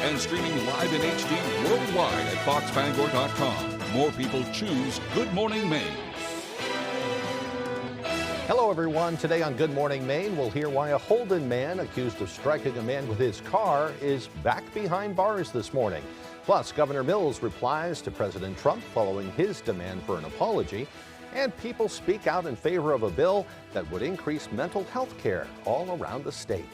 and streaming live in HD worldwide at foxbangor.com. More people choose Good Morning Maine. Hello, everyone. Today on Good Morning Maine, we'll hear why a Holden man accused of striking a man with his car is back behind bars this morning. Plus, Governor Mills replies to President Trump following his demand for an apology. And people speak out in favor of a bill that would increase mental health care all around the state.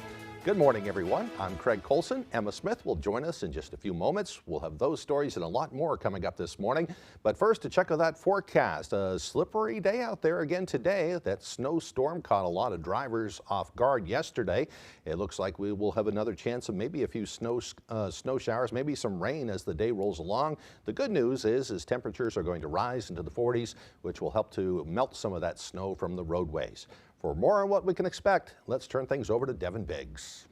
Good morning, everyone. I'm Craig Colson. Emma Smith will join us in just a few moments. We'll have those stories and a lot more coming up this morning. But first, to check out that forecast. A slippery day out there again today. That snowstorm caught a lot of drivers off guard yesterday. It looks like we will have another chance of maybe a few snow showers, maybe some rain as the day rolls along. The good news is temperatures are going to rise into the 40s, which will help to melt some of that snow from the roadways. For more on what we can expect, let's turn things over to Devin Biggs.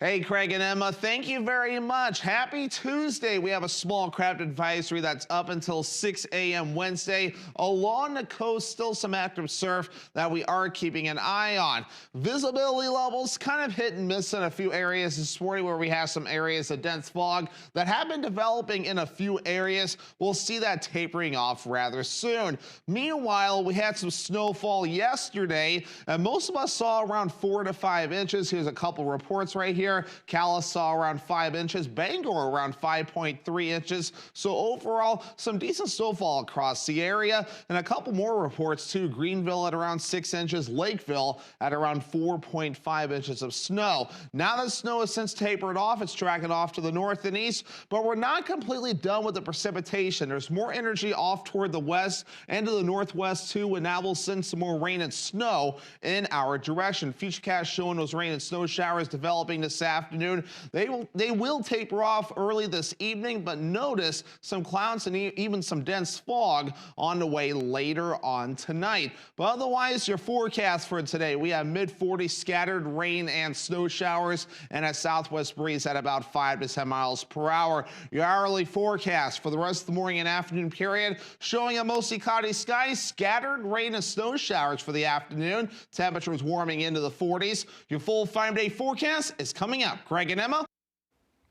Hey, Craig and Emma, thank you very much. Happy Tuesday. We have a small craft advisory that's up until 6 a.m. Wednesday. Along the coast, still some active surf that we are keeping an eye on. Visibility levels kind of hit and miss in a few areas this morning where we have some areas of dense fog that have been developing in a few areas. We'll see that tapering off rather soon. Meanwhile, we had some snowfall yesterday, and most of us saw around 4 to 5 inches. Here's a couple reports right here. Calais saw around 5 inches, Bangor around 5.3 inches. So overall, some decent snowfall across the area, and a couple more reports too. Greenville at around 6 inches, Lakeville at around 4.5 inches of snow. Now that snow has since tapered off, it's tracking off to the north and east, but we're not completely done with the precipitation. There's more energy off toward the west and to the northwest too, and now we'll send some more rain and snow in our direction. Futurecast showing those rain and snow showers developing this afternoon. They will taper off early this evening, but notice some clouds and even some dense fog on the way later on tonight. But otherwise, your forecast for today, we have mid-40s scattered rain and snow showers and a southwest breeze at about 5 to 10 miles per hour. Your hourly forecast for the rest of the morning and afternoon period showing a mostly cloudy sky, scattered rain and snow showers for the afternoon. Temperatures warming into the 40s. Your full 5-day forecast is coming up. Craig and Emma.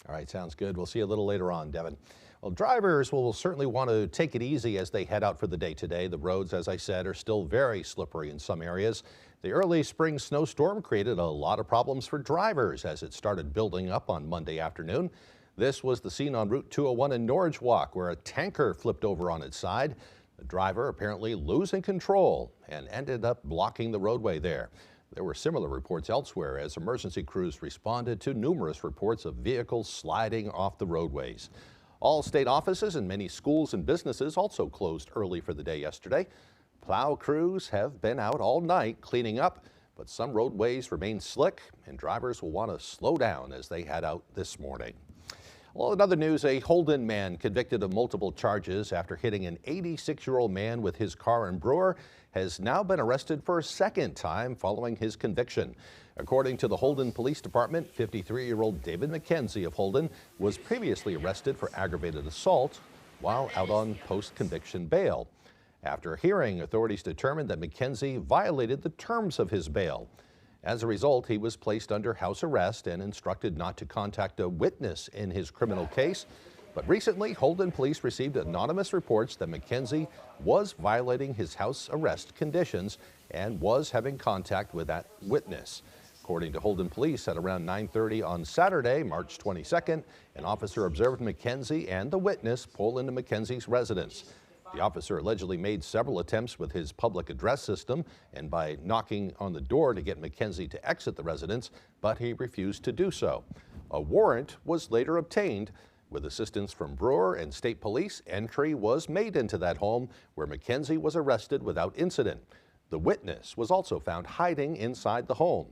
All right, sounds good. We'll see you a little later on, Devin. Well, drivers will certainly want to take it easy as they head out for the day today. The roads, as I said, are still very slippery in some areas. The early spring snowstorm created a lot of problems for drivers as it started building up on Monday afternoon. This was the scene on Route 201 in Norwich Walk, where a tanker flipped over on its side. The driver apparently losing control and ended up blocking the roadway there. There were similar reports elsewhere as emergency crews responded to numerous reports of vehicles sliding off the roadways. All state offices and many schools and businesses also closed early for the day yesterday. Plow crews have been out all night cleaning up, but some roadways remain slick and drivers will want to slow down as they head out this morning. Well, in other news, a Holden man convicted of multiple charges after hitting an 86-year-old man with his car in Brewer has now been arrested for a second time following his conviction. According to the Holden Police Department, 53-year-old David McKenzie of Holden was previously arrested for aggravated assault while out on post-conviction bail. After a hearing, authorities determined that McKenzie violated the terms of his bail. As a result, he was placed under house arrest and instructed not to contact a witness in his criminal case. But recently, Holden police received anonymous reports that McKenzie was violating his house arrest conditions and was having contact with that witness. According to Holden police, at around 9:30 on Saturday, March 22nd, an officer observed McKenzie and the witness pull into McKenzie's residence. The officer allegedly made several attempts with his public address system and by knocking on the door to get McKenzie to exit the residence, but he refused to do so. A warrant was later obtained. With assistance from Brewer and state police, entry was made into that home where McKenzie was arrested without incident. The witness was also found hiding inside the home.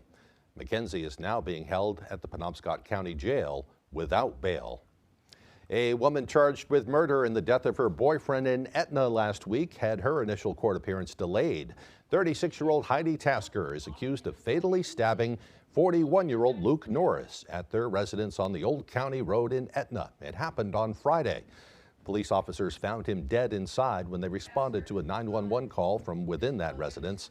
McKenzie is now being held at the Penobscot County Jail without bail. A woman charged with murder in the death of her boyfriend in Etna last week had her initial court appearance delayed. 36-year-old Heidi Tasker is accused of fatally stabbing 41-year-old Luke Norris at their residence on the Old County Road in Etna. It happened on Friday. Police officers found him dead inside when they responded to a 911 call from within that residence.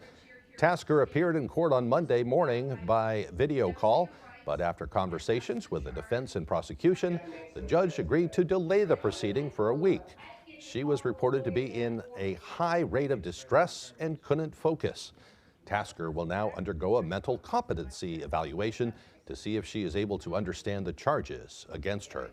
Tasker appeared in court on Monday morning by video call. But after conversations with the defense and prosecution, the judge agreed to delay the proceeding for a week. She was reported to be in a high rate of distress and couldn't focus. Tasker will now undergo a mental competency evaluation to see if she is able to understand the charges against her.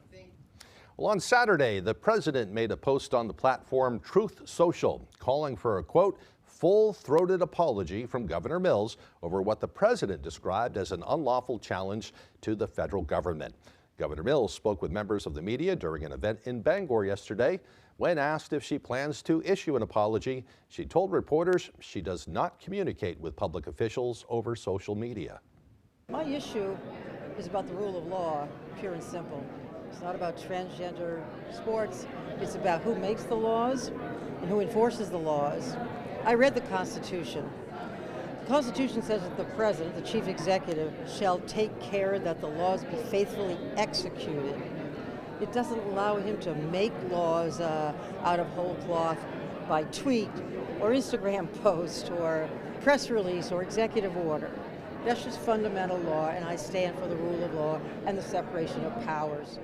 Well, on Saturday, the president made a post on the platform Truth Social, calling for a, quote, full-throated apology from Governor Mills over what the president described as an unlawful challenge to the federal government. Governor Mills spoke with members of the media during an event in Bangor yesterday. When asked if she plans to issue an apology, she told reporters she does not communicate with public officials over social media. My issue is about the rule of law, pure and simple. It's not about transgender sports. It's about who makes the laws and who enforces the laws. I read the Constitution. The Constitution says that the president, the chief executive, shall take care that the laws be faithfully executed. It doesn't allow him to make laws out of whole cloth by tweet or Instagram post or press release or executive order. That's just fundamental law, and I stand for the rule of law and the separation of powers.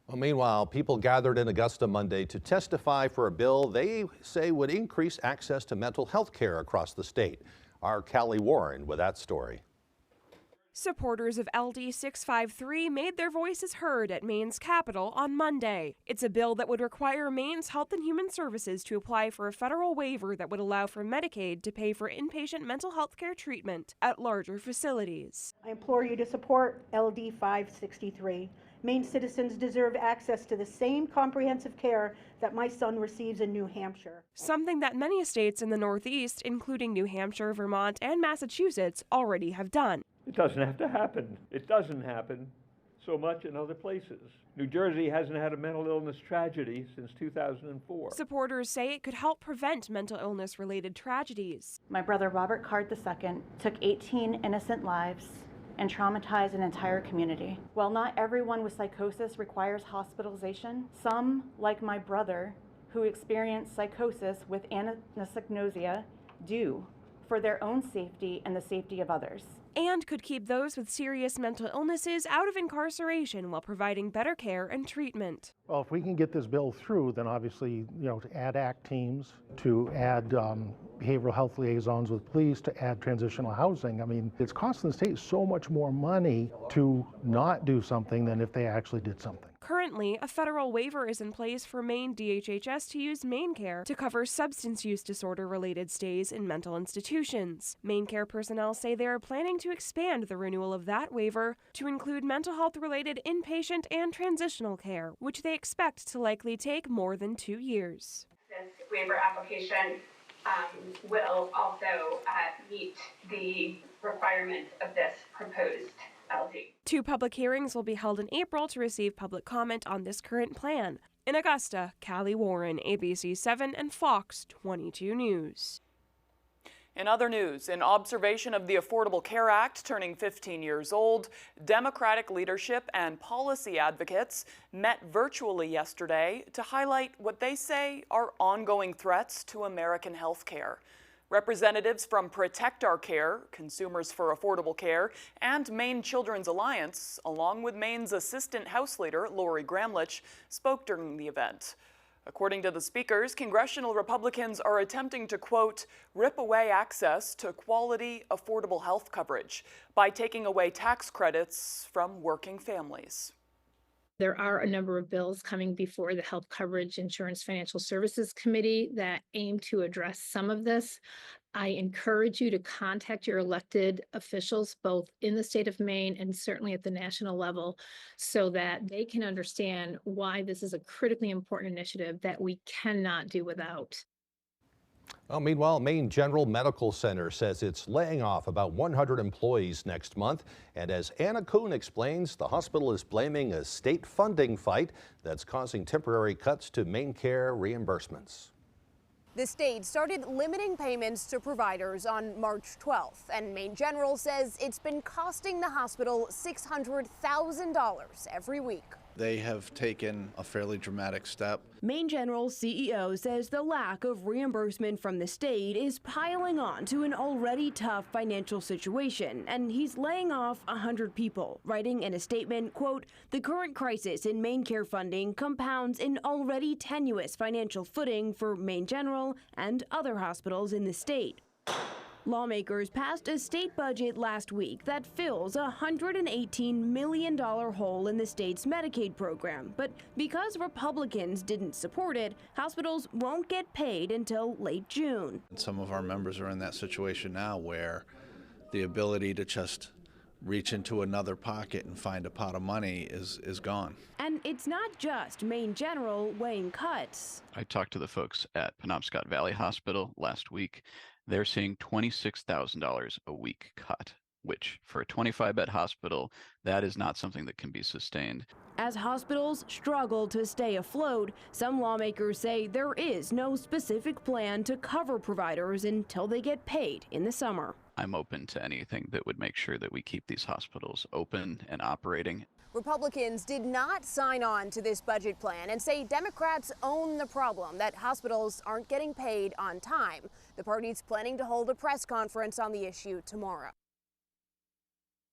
Well, meanwhile, people gathered in Augusta Monday to testify for a bill they say would increase access to mental health care across the state. Our Callie Warren with that story. Supporters of LD 653 made their voices heard at Maine's Capitol on Monday. It's a bill that would require Maine's Health and Human Services to apply for a federal waiver that would allow for Medicaid to pay for inpatient mental health care treatment at larger facilities. I implore you to support LD 563. Maine citizens deserve access to the same comprehensive care that my son receives in New Hampshire. Something that many states in the Northeast, including New Hampshire, Vermont, and Massachusetts, already have done. It doesn't have to happen. It doesn't happen so much in other places. New Jersey hasn't had a mental illness tragedy since 2004. Supporters say it could help prevent mental illness-related tragedies. My brother Robert Card II took 18 innocent lives and traumatized an entire community. While not everyone with psychosis requires hospitalization, some, like my brother, who experienced psychosis with anosognosia, do, for their own safety and the safety of others. And could keep those with serious mental illnesses out of incarceration while providing better care and treatment. Well, if we can get this bill through, then obviously, to add ACT teams, to add behavioral health liaisons with police, to add transitional housing. I mean, it's costing the state so much more money to not do something than if they actually did something. Currently, a federal waiver is in place for Maine DHHS to use MaineCare to cover substance use disorder-related stays in mental institutions. MaineCare personnel say they are planning to expand the renewal of that waiver to include mental health-related inpatient and transitional care, which they expect to likely take more than 2 years. This waiver application will also meet the requirements of this proposed LD. 2 public hearings will be held in April to receive public comment on this current plan. In Augusta, Callie Warren, ABC 7 and Fox 22 News. In other news, in observation of the Affordable Care Act turning 15 years old, Democratic leadership and policy advocates met virtually yesterday to highlight what they say are ongoing threats to American health care. Representatives from Protect Our Care, Consumers for Affordable Care, and Maine Children's Alliance, along with Maine's Assistant House Leader, Lori Gramlich, spoke during the event. According to the speakers, congressional Republicans are attempting to, quote, rip away access to quality, affordable health coverage by taking away tax credits from working families. There are a number of bills coming before the Health Coverage Insurance Financial Services Committee that aim to address some of this. I encourage you to contact your elected officials, both in the state of Maine and certainly at the national level, so that they can understand why this is a critically important initiative that we cannot do without. Well, meanwhile, Maine General Medical Center says it's laying off about 100 employees next month. And as Anna Kuhn explains, the hospital is blaming a state funding fight that's causing temporary cuts to MaineCare reimbursements. The state started limiting payments to providers on March 12th, and Maine General says it's been costing the hospital $600,000 every week. They have taken a fairly dramatic step. Maine General's CEO says the lack of reimbursement from the state is piling on to an already tough financial situation, and he's laying off 100 people, writing in a statement, quote, "The current crisis in Maine care funding compounds an already tenuous financial footing for Maine General and other hospitals in the state." Lawmakers passed a state budget last week that fills a $118 million hole in the state's Medicaid program. But because Republicans didn't support it, hospitals won't get paid until late June. Some of our members are in that situation now where the ability to just reach into another pocket and find a pot of money is gone. And it's not just Maine General weighing cuts. I talked to the folks at Penobscot Valley Hospital last week. They're seeing $26,000 a week cut, which for a 25-bed hospital, that is not something that can be sustained. As hospitals struggle to stay afloat, some lawmakers say there is no specific plan to cover providers until they get paid in the summer. I'm open to anything that would make sure that we keep these hospitals open and operating. Republicans did not sign on to this budget plan and say Democrats own the problem that hospitals aren't getting paid on time. The party's planning to hold a press conference on the issue tomorrow.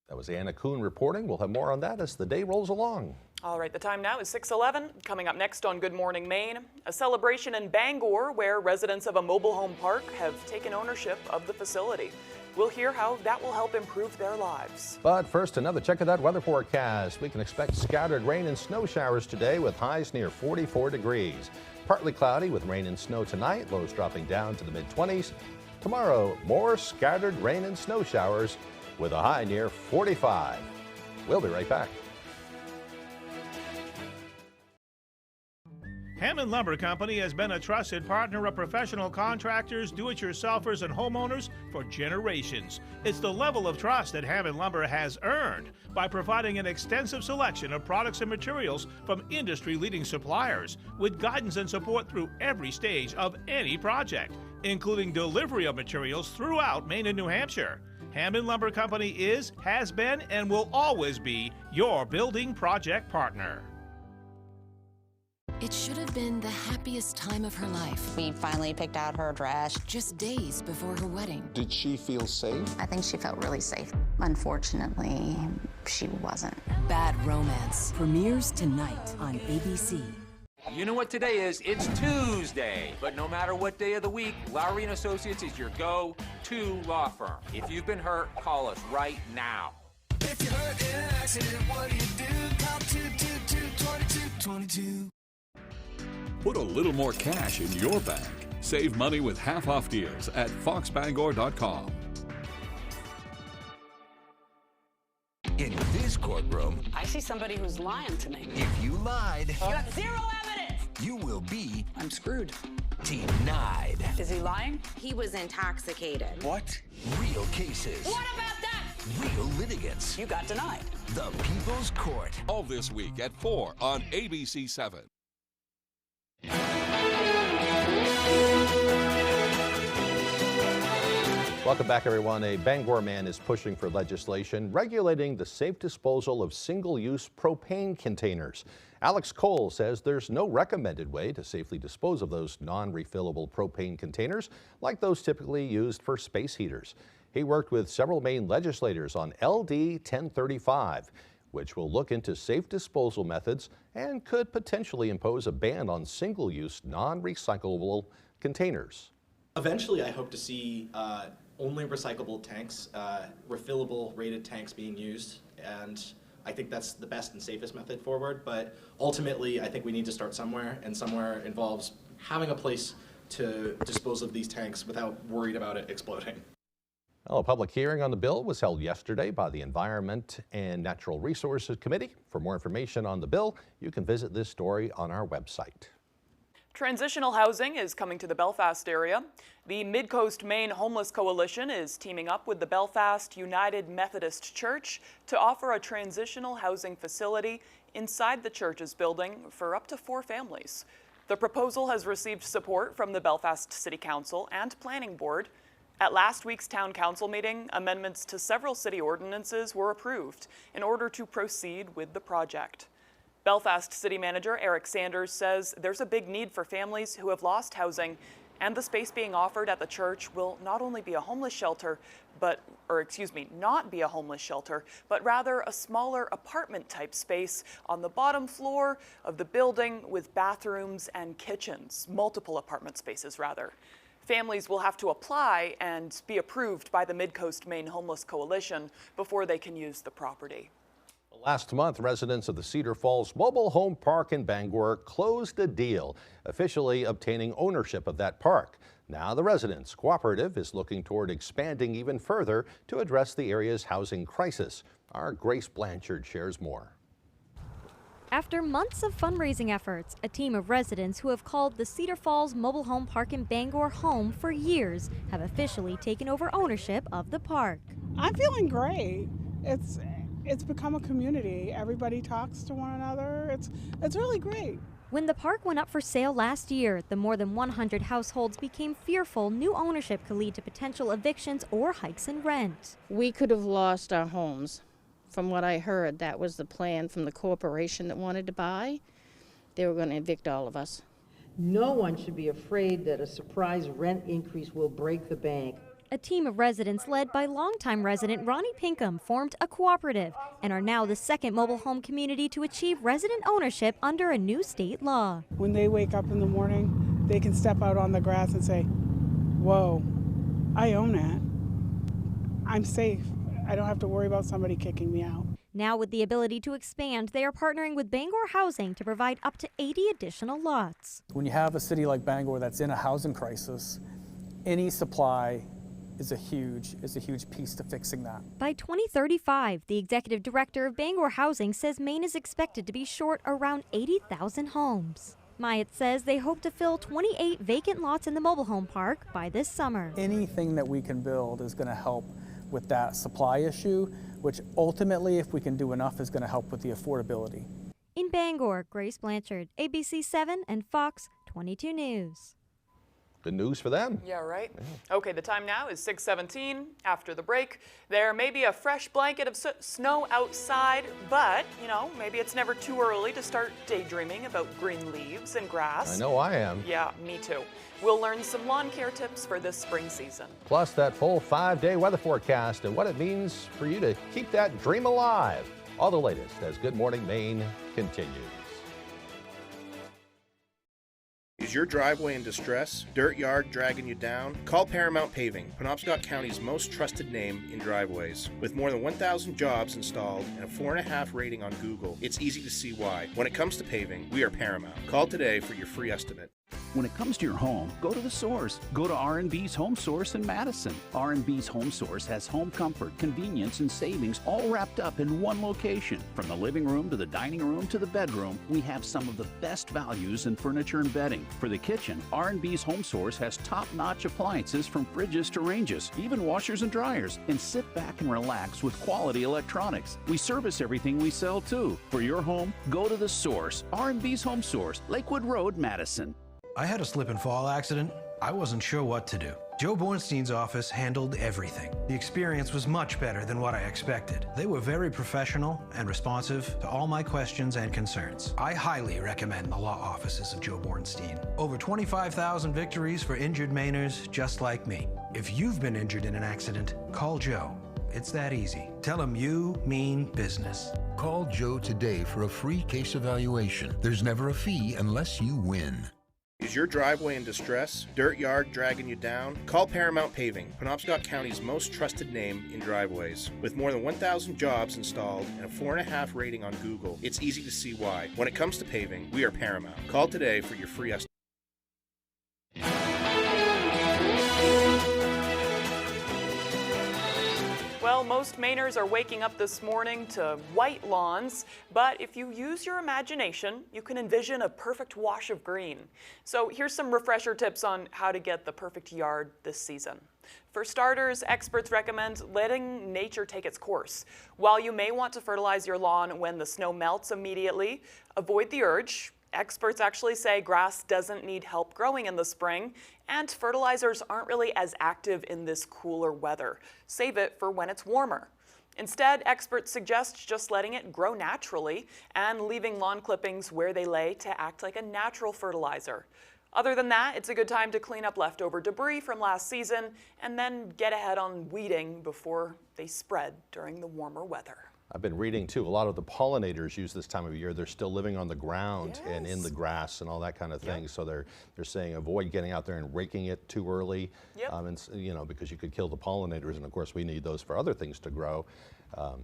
That was Anna Kuhn reporting. We'll have more on that as the day rolls along. All right, the time now is 6:11. Coming up next on Good Morning Maine, a celebration in Bangor where residents of a mobile home park have taken ownership of the facility. We'll hear how that will help improve their lives. But first, another check of that weather forecast. We can expect scattered rain and snow showers today with highs near 44 degrees. Partly cloudy with rain and snow tonight, lows dropping down to the mid-20s. Tomorrow, more scattered rain and snow showers with a high near 45. We'll be right back. Hammond Lumber Company has been a trusted partner of professional contractors, do-it-yourselfers, and homeowners for generations. It's the level of trust that Hammond Lumber has earned by providing an extensive selection of products and materials from industry-leading suppliers with guidance and support through every stage of any project, including delivery of materials throughout Maine and New Hampshire. Hammond Lumber Company is, has been, and will always be your building project partner. It should have been the happiest time of her life. We finally picked out her dress. Just days before her wedding. Did she feel safe? I think she felt really safe. Unfortunately, she wasn't. Bad Romance premieres tonight on ABC. You know what today is? It's Tuesday. But no matter what day of the week, Lowry & Associates is your go-to law firm. If you've been hurt, call us right now. If you're hurt in an accident, what do you do? Call 222-2222. Put a little more cash in your bank. Save money with half-off deals at foxbangor.com. In this courtroom, I see somebody who's lying to me. if you lied, You have zero evidence. you will be I'm screwed. denied. Is he lying? He was intoxicated. What? Real cases. What about that? Real litigants. You got denied. The People's Court. All this week at 4 on ABC 7. Welcome back, everyone. A Bangor man is pushing for legislation regulating the safe disposal of single-use propane containers. Alex Cole says there's no recommended way to safely dispose of those non-refillable propane containers like those typically used for space heaters. He worked with several Maine legislators on LD 1035, which will look into safe disposal methods and could potentially impose a ban on single-use non-recyclable containers. Eventually, I hope to see only recyclable tanks, refillable rated tanks being used, and I think that's the best and safest method forward. But ultimately, I think we need to start somewhere, and somewhere involves having a place to dispose of these tanks without worried about it exploding. Well, a public hearing on the bill was held yesterday by the Environment and Natural Resources Committee. For more information on the bill, you can visit this story on our website. Transitional housing is coming to the Belfast area. The Mid-Coast Maine Homeless Coalition is teaming up with the Belfast United Methodist Church to offer a transitional housing facility inside the church's building for up to 4 families. The proposal has received support from the Belfast City Council and Planning Board. At last week's Town Council meeting, amendments to several city ordinances were approved in order to proceed with the project. Belfast City Manager Eric Sanders says there's a big need for families who have lost housing, and the space being offered at the church will not only be a homeless shelter, not be a homeless shelter, but rather a smaller apartment-type space on the bottom floor of the building with bathrooms and kitchens, multiple apartment spaces rather. Families will have to apply and be approved by the Mid-Coast Maine Homeless Coalition before they can use the property. Last month, residents of the Cedar Falls Mobile Home Park in Bangor closed a deal, officially obtaining ownership of that park. Now the residents' cooperative is looking toward expanding even further to address the area's housing crisis. Our Grace Blanchard shares more. After months of fundraising efforts, a team of residents who have called the Cedar Falls Mobile Home Park in Bangor home for years have officially taken over ownership of the park. I'm feeling great. It's become a community. Everybody talks to one another. It's really great. When the park went up for sale last year, the more than 100 households became fearful new ownership could lead to potential evictions or hikes in rent. We could have lost our homes. From what I heard, that was the plan from the corporation that wanted to buy. They were going to evict all of us. No one should be afraid that a surprise rent increase will break the bank. A team of residents led by longtime resident Ronnie Pinkham formed a cooperative and are now the second mobile home community to achieve resident ownership under a new state law. When they wake up in the morning, they can step out on the grass and say, whoa, I own it. I'm safe. I don't have to worry about somebody kicking me out. Now with the ability to expand, they are partnering with Bangor Housing to provide up to 80 additional lots. When you have a city like Bangor that's in a housing crisis, any supply is a huge piece to fixing that. By 2035, the executive director of Bangor Housing says Maine is expected to be short around 80,000 homes. Myatt says they hope to fill 28 vacant lots in the mobile home park by this summer. Anything that we can build is going to help with that supply issue, which ultimately, if we can do enough, is going to help with the affordability. In Bangor, Grace Blanchard, ABC 7 and Fox 22 News. Good news for them. Yeah, right? Yeah. Okay, the time now is 6:17. After the break, there may be a fresh blanket of snow outside, but, maybe it's never too early to start daydreaming about green leaves and grass. I know I am. Yeah, me too. We'll learn some lawn care tips for this spring season. Plus that full 5-day weather forecast and what it means for you to keep that dream alive. All the latest as Good Morning Maine continues. Is your driveway in distress? Dirt yard dragging you down? Call Paramount Paving, Penobscot County's most trusted name in driveways. With more than 1,000 jobs installed and a 4.5 rating on Google, it's easy to see why. When it comes to paving, we are Paramount. Call today for your free estimate. When it comes to your home, go to the source. Go to R&B's Home Source in Madison. R&B's Home Source has home comfort, convenience, and savings all wrapped up in one location. From the living room to the dining room to the bedroom, we have some of the best values in furniture and bedding. For the kitchen, R&B's Home Source has top-notch appliances from fridges to ranges, even washers and dryers. And sit back and relax with quality electronics. We service everything we sell too. For your home, go to the source. R&B's Home Source, Lakewood Road, Madison. I had a slip and fall accident. I wasn't sure what to do. Joe Bornstein's office handled everything. The experience was much better than what I expected. They were very professional and responsive to all my questions and concerns. I highly recommend the law offices of Joe Bornstein. Over 25,000 victories for injured Mainers just like me. If you've been injured in an accident, call Joe. It's that easy. Tell him you mean business. Call Joe today for a free case evaluation. There's never a fee unless you win. Is your driveway in distress? Dirt yard dragging you down? Call Paramount Paving, Penobscot County's most trusted name in driveways. With more than 1,000 jobs installed and a 4.5 rating on Google, it's easy to see why. When it comes to paving, we are Paramount. Call today for your free estimate. Well, most Mainers are waking up this morning to white lawns, but if you use your imagination, you can envision a perfect wash of green. So here's some refresher tips on how to get the perfect yard this season. For starters, experts recommend letting nature take its course. While you may want to fertilize your lawn when the snow melts immediately, avoid the urge. Experts actually say grass doesn't need help growing in the spring, and fertilizers aren't really as active in this cooler weather. Save it for when it's warmer. Instead, experts suggest just letting it grow naturally and leaving lawn clippings where they lay to act like a natural fertilizer. Other than that, it's a good time to clean up leftover debris from last season and then get ahead on weeding before they spread during the warmer weather. I've been reading too, a lot of the pollinators use this time of year. They're still living on the ground and in the grass and all that kind of thing. So they're saying avoid getting out there and raking it too early, and you know, because you could kill the pollinators. And of course, we need those for other things to grow.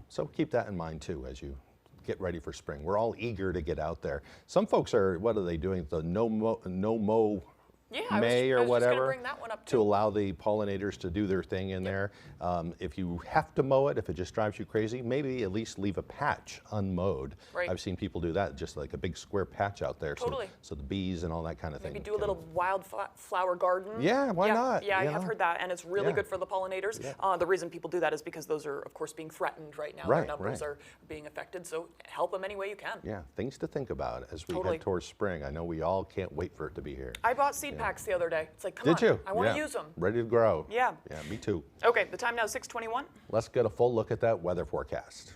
So keep that in mind too as you get ready for spring. We're all eager to get out there. Some folks are, what are they doing? The no mow May or whatever, to allow the pollinators to do their thing in there. If you have to mow it, if it just drives you crazy, maybe at least leave a patch unmowed. Right. I've seen people do that, just like a big square patch out there. Totally. So the bees and all that kind of thing. Maybe do a little wildflower garden. Yeah, why not? Yeah, I have heard that, and it's really good for the pollinators. Yeah. The reason people do that is because those are, of course, being threatened right now. Their numbers are being affected, so help them any way you can. Yeah, things to think about as we head towards spring. I know we all can't wait for it to be here. I bought seed packs the other day. It's like, come Did on, you? I want to use them. Ready to grow. Yeah. Yeah, me too. Okay, the time now is 6:21. Let's get a full look at that weather forecast.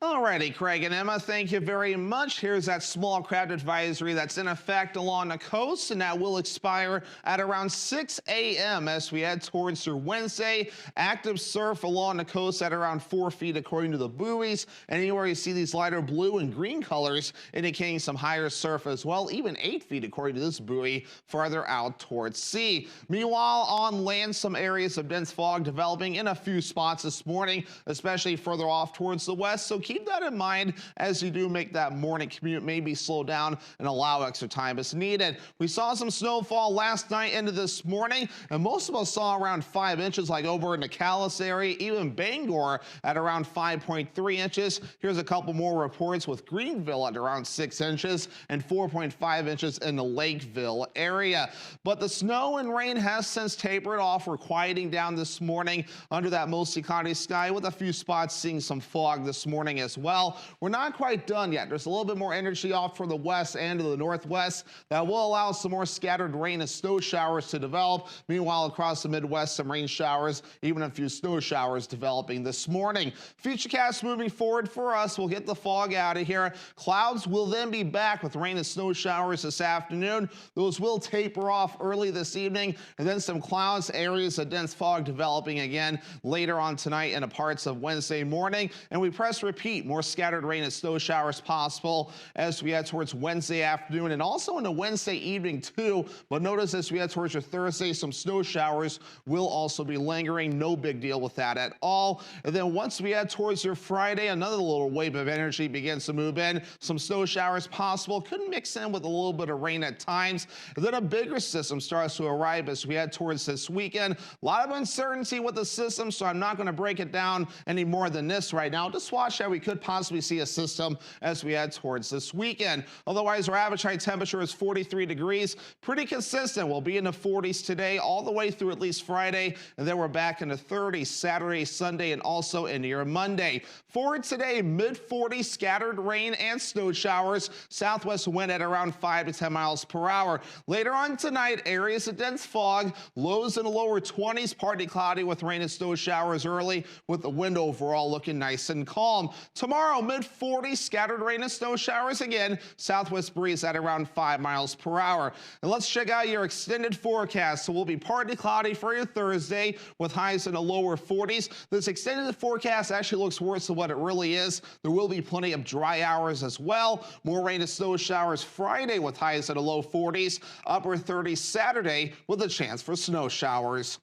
Alrighty, Craig and Emma, thank you very much. Here's that small craft advisory that's in effect along the coast, and that will expire at around 6 a.m. as we head towards your Wednesday. Active surf along the coast at around 4 feet according to the buoys. And anywhere you see these lighter blue and green colors indicating some higher surf as well, even 8 feet according to this buoy farther out towards sea. Meanwhile, on land, some areas of dense fog developing in a few spots this morning, especially further off towards the west. So keep that in mind as you do make that morning commute. Maybe slow down and allow extra time as needed. We saw some snowfall last night into this morning, and most of us saw around 5 inches, like over in the Calais area, even Bangor at around 5.3 inches. Here's a couple more reports with Greenville at around 6 inches and 4.5 inches in the Lakeville area. But the snow and rain has since tapered off. We're quieting down this morning under that mostly cloudy sky, with a few spots seeing some fog this morning as well. We're not quite done yet. There's a little bit more energy off from the west and to the northwest that will allow some more scattered rain and snow showers to develop. Meanwhile, across the Midwest, some rain showers, even a few snow showers developing this morning. Futurecast moving forward for us. We'll get the fog out of here. Clouds will then be back with rain and snow showers this afternoon. Those will taper off early this evening, and then some clouds, areas of dense fog developing again later on tonight and a parts of Wednesday morning. And we press repeat, more scattered rain and snow showers possible as we head towards Wednesday afternoon and also into Wednesday evening too. But notice as we head towards your Thursday, some snow showers will also be lingering. No big deal with that at all. And then once we head towards your Friday, another little wave of energy begins to move in. Some snow showers possible. Could mix in with a little bit of rain at times. And then a bigger system starts to arrive as we head towards this weekend. A lot of uncertainty with the system, so I'm not going to break it down any more than this right now. Just watch how we could possibly see a system as we head towards this weekend. Otherwise, our average high temperature is 43 degrees. Pretty consistent. We'll be in the 40s today all the way through at least Friday, and then we're back in the 30s Saturday, Sunday, and also into your Monday. For today, mid-40s, scattered rain and snow showers. Southwest wind at around 5 to 10 miles per hour. Later on tonight, areas of dense fog, lows in the lower 20s, partly cloudy with rain and snow showers early, with the wind overall looking nice and calm. Tomorrow, mid-40s, scattered rain and snow showers again. Southwest breeze at around 5 miles per hour. And let's check out your extended forecast. So we'll be partly cloudy for your Thursday with highs in the lower 40s. This extended forecast actually looks worse than what it really is. There will be plenty of dry hours as well. More rain and snow showers Friday with highs in the low 40s. Upper 30s Saturday with a chance for snow showers.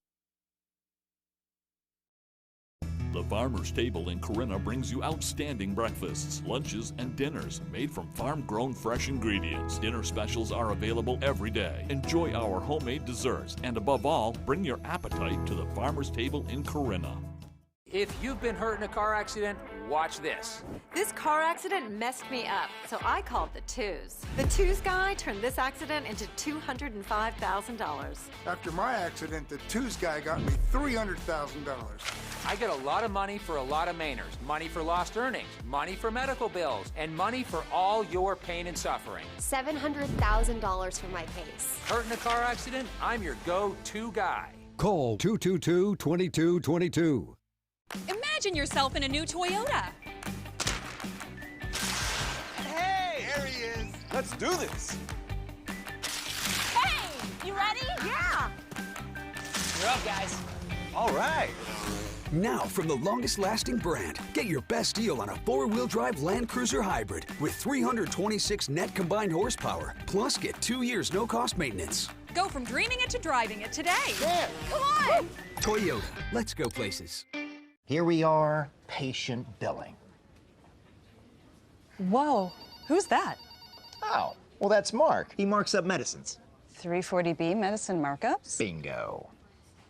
The Farmer's Table in Corinna brings you outstanding breakfasts, lunches, and dinners made from farm-grown fresh ingredients. Dinner specials are available every day. Enjoy our homemade desserts, and above all, bring your appetite to the Farmer's Table in Corinna. If you've been hurt in a car accident, watch this. This car accident messed me up, so I called the Twos. The Twos guy turned this accident into $205,000. After my accident, the Twos guy got me $300,000. I get a lot of money for a lot of Mainers. Money for lost earnings, money for medical bills, and money for all your pain and suffering. $700,000 for my case. Hurt in a car accident? I'm your go-to guy. Call 222-2222. Imagine Imagine yourself in a new Toyota. Hey, there he is. Let's do this. Hey, you ready? Yeah. You're up, guys. All right. Now, from the longest-lasting brand, get your best deal on a four-wheel drive Land Cruiser Hybrid with 326 net combined horsepower. Plus, get 2 years no-cost maintenance. Go from dreaming it to driving it today. Yeah. Come on. Toyota, let's go places. Here we are, patient billing. Whoa, who's that? Oh, well, that's Mark. He marks up medicines. 340B medicine markups? Bingo.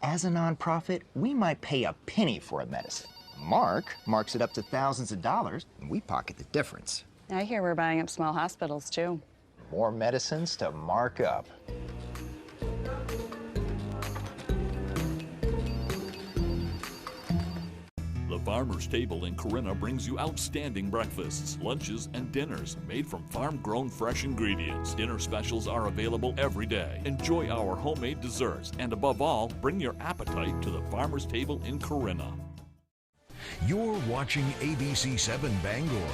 As a nonprofit, we might pay a penny for a medicine. Mark marks it up to thousands of dollars, and we pocket the difference. I hear we're buying up small hospitals, too. More medicines to mark up. The Farmer's Table in Corinna brings you outstanding breakfasts, lunches, and dinners made from farm-grown fresh ingredients. Dinner specials are available every day. Enjoy our homemade desserts, and above all, bring your appetite to the Farmer's Table in Corinna. You're watching ABC 7 Bangor.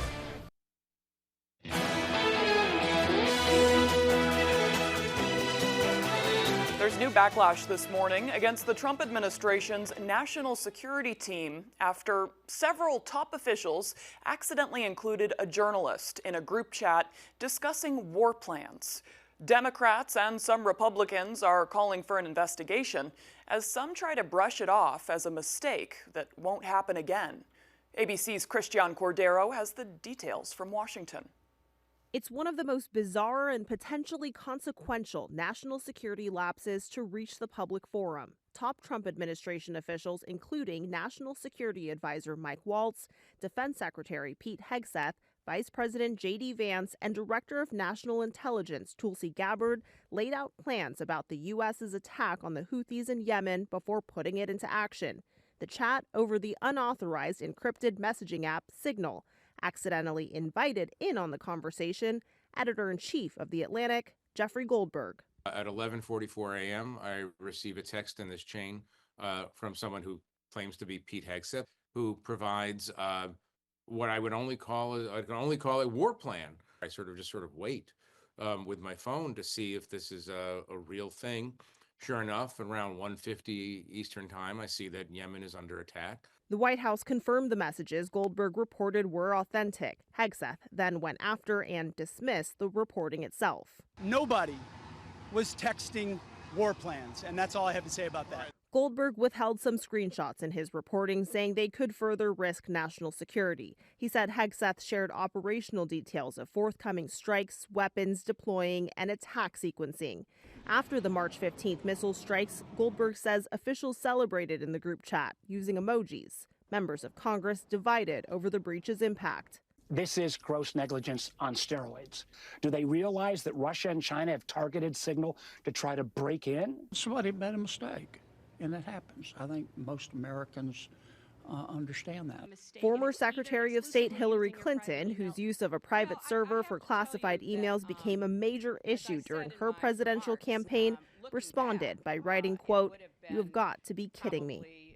There's new backlash this morning against the Trump administration's national security team after several top officials accidentally included a journalist in a group chat discussing war plans. Democrats and some Republicans are calling for an investigation, as some try to brush it off as a mistake that won't happen again. ABC's Christian Cordero has the details from Washington. It's one of the most bizarre and potentially consequential national security lapses to reach the public forum. Top Trump administration officials, including National Security Advisor Mike Waltz, Defense Secretary Pete Hegseth, Vice President J.D. Vance, and Director of National Intelligence Tulsi Gabbard, laid out plans about the U.S.'s attack on the Houthis in Yemen before putting it into action. The chat over the unauthorized encrypted messaging app Signal accidentally invited in on the conversation editor-in-chief of The Atlantic, Jeffrey Goldberg. At 11:44 a.m., I receive a text in this chain from someone who claims to be Pete Hegseth, who provides what I would only call a war plan. I sort of wait with my phone to see if this is a real thing. Sure enough, around 1:50 Eastern Time, I see that Yemen is under attack. The White House confirmed the messages Goldberg reported were authentic. Hegseth then went after and dismissed the reporting itself. Nobody was texting war plans, and that's all I have to say about that. Goldberg withheld some screenshots in his reporting, saying they could further risk national security. He said Hegseth shared operational details of forthcoming strikes, weapons deploying, and attack sequencing. After the March 15th missile strikes, Goldberg says officials celebrated in the group chat using emojis. Members of Congress divided over the breach's impact. This is gross negligence on steroids. Do they realize that Russia and China have targeted Signal to try to break in? Somebody made a mistake, and it happens. I think most Americans understand that. Former Secretary of State Hillary Clinton, whose use of a private server for classified emails became a major issue during her presidential campaign, responded by writing, quote, "You have got to be kidding me."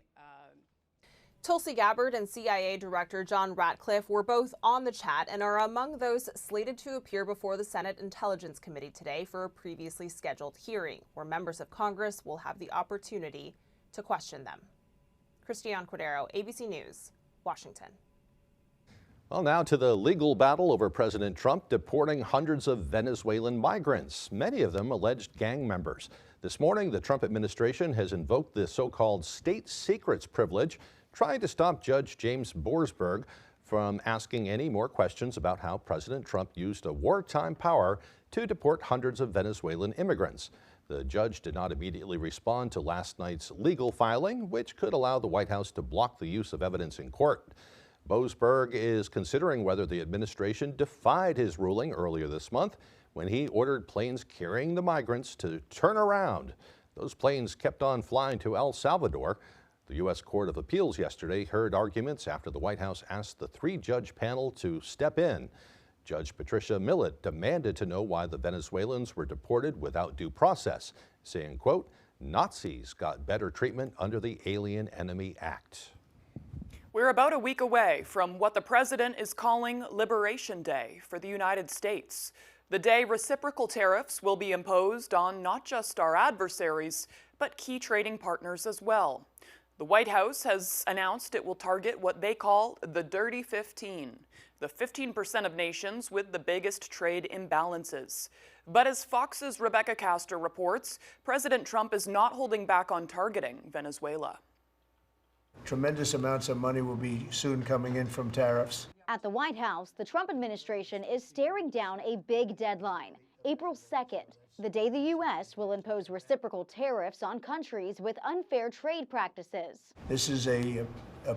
Tulsi Gabbard and CIA Director John Ratcliffe were both on the chat and are among those slated to appear before the Senate Intelligence Committee today for a previously scheduled hearing, where members of Congress will have the opportunity to question them. Christian Cordero, ABC News, Washington. Well, now to the legal battle over President Trump deporting hundreds of Venezuelan migrants, many of them alleged gang members. This morning, the Trump administration has invoked the so-called state secrets privilege, trying to stop Judge James Borsberg from asking any more questions about how President Trump used a wartime power to deport hundreds of Venezuelan immigrants. The judge did not immediately respond to last night's legal filing, which could allow the White House to block the use of evidence in court. Boasberg is considering whether the administration defied his ruling earlier this month when he ordered planes carrying the migrants to turn around. Those planes kept on flying to El Salvador. The U.S. Court of Appeals yesterday heard arguments after the White House asked the three-judge panel to step in. Judge Patricia Millett demanded to know why the Venezuelans were deported without due process, saying, quote, "Nazis got better treatment under the Alien Enemy Act." We're about a week away from what the president is calling Liberation Day for the United States. The day reciprocal tariffs will be imposed on not just our adversaries, but key trading partners as well. The White House has announced it will target what they call the Dirty 15, the 15% of nations with the biggest trade imbalances. But as Fox's Rebecca Castor reports, President Trump is not holding back on targeting Venezuela. Tremendous amounts of money will be soon coming in from tariffs. At the White House, the Trump administration is staring down a big deadline, April 2nd, the day the U.S. will impose reciprocal tariffs on countries with unfair trade practices. This is a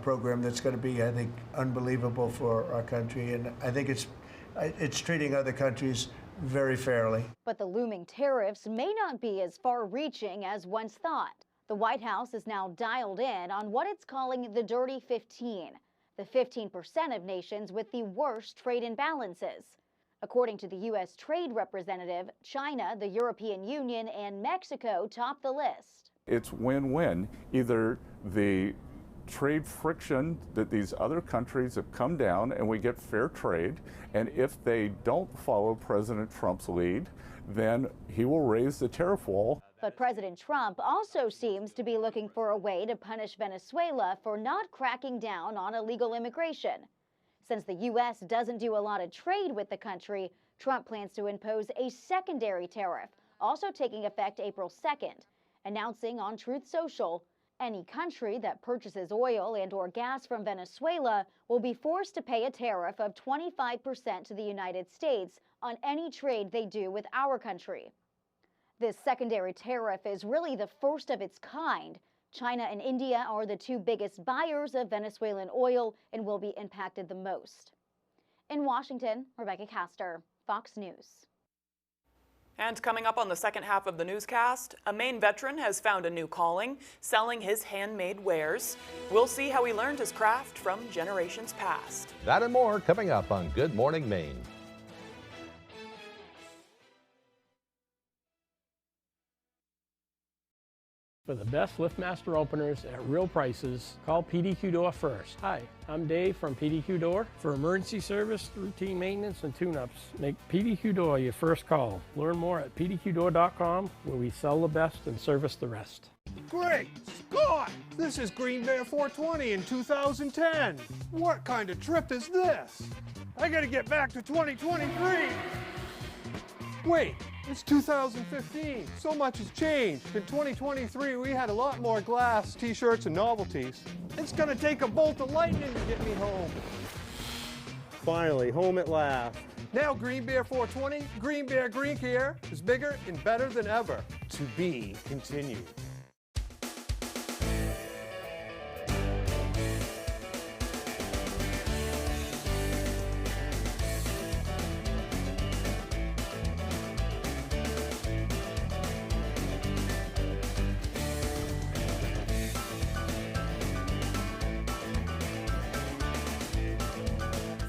program that's going to be, I think, unbelievable for our country, and I think it's treating other countries very fairly. But the looming tariffs may not be as far-reaching as once thought. The White House is now dialed in on what it's calling the Dirty 15, the 15% of nations with the worst trade imbalances. According to the U.S. Trade Representative, China, the European Union, and Mexico top the list. It's win-win. Either the trade friction that these other countries have come down and we get fair trade, and if they don't follow President Trump's lead, then he will raise the tariff wall. But President Trump also seems to be looking for a way to punish Venezuela for not cracking down on illegal immigration. Since the U.S. doesn't do a lot of trade with the country, Trump plans to impose a secondary tariff, also taking effect April 2nd, announcing on Truth Social, any country that purchases oil and/or gas from Venezuela will be forced to pay a tariff of 25% to the United States on any trade they do with our country. This secondary tariff is really the first of its kind. China and India are the two biggest buyers of Venezuelan oil and will be impacted the most. In Washington, Rebecca Castor, Fox News. And coming up on the second half of the newscast, a Maine veteran has found a new calling, selling his handmade wares. We'll see how he learned his craft from generations past. That and more coming up on Good Morning Maine. For the best LiftMaster openers at real prices, call PDQ Door first. Hi, I'm Dave from PDQ Door. For emergency service, routine maintenance, and tune-ups, make PDQ Door your first call. Learn more at pdqdoor.com, where we sell the best and service the rest. Great Scott! This is Green Bear 420 in 2010. What kind of trip is this? I gotta get back to 2023. Wait, it's 2015. So much has changed. In 2023, we had a lot more glass, t-shirts, and novelties. It's gonna take a bolt of lightning to get me home. Finally, home at last. Now Green Bear 420, Green Bear Green Care is bigger and better than ever. To be continued.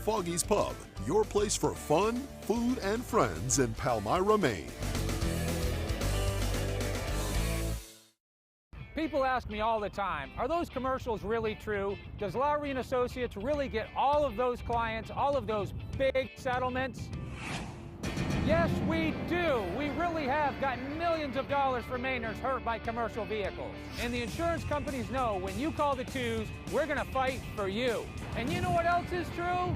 Foggy's Pub, your place for fun, food, and friends in Palmyra, Maine. People ask me all the time, are those commercials really true? Does Lowry & Associates really get all of those clients, all of those big settlements? Yes, we do. We really have gotten millions of dollars for Mainers hurt by commercial vehicles. And the insurance companies know when you call the twos, we're going to fight for you. And you know what else is true?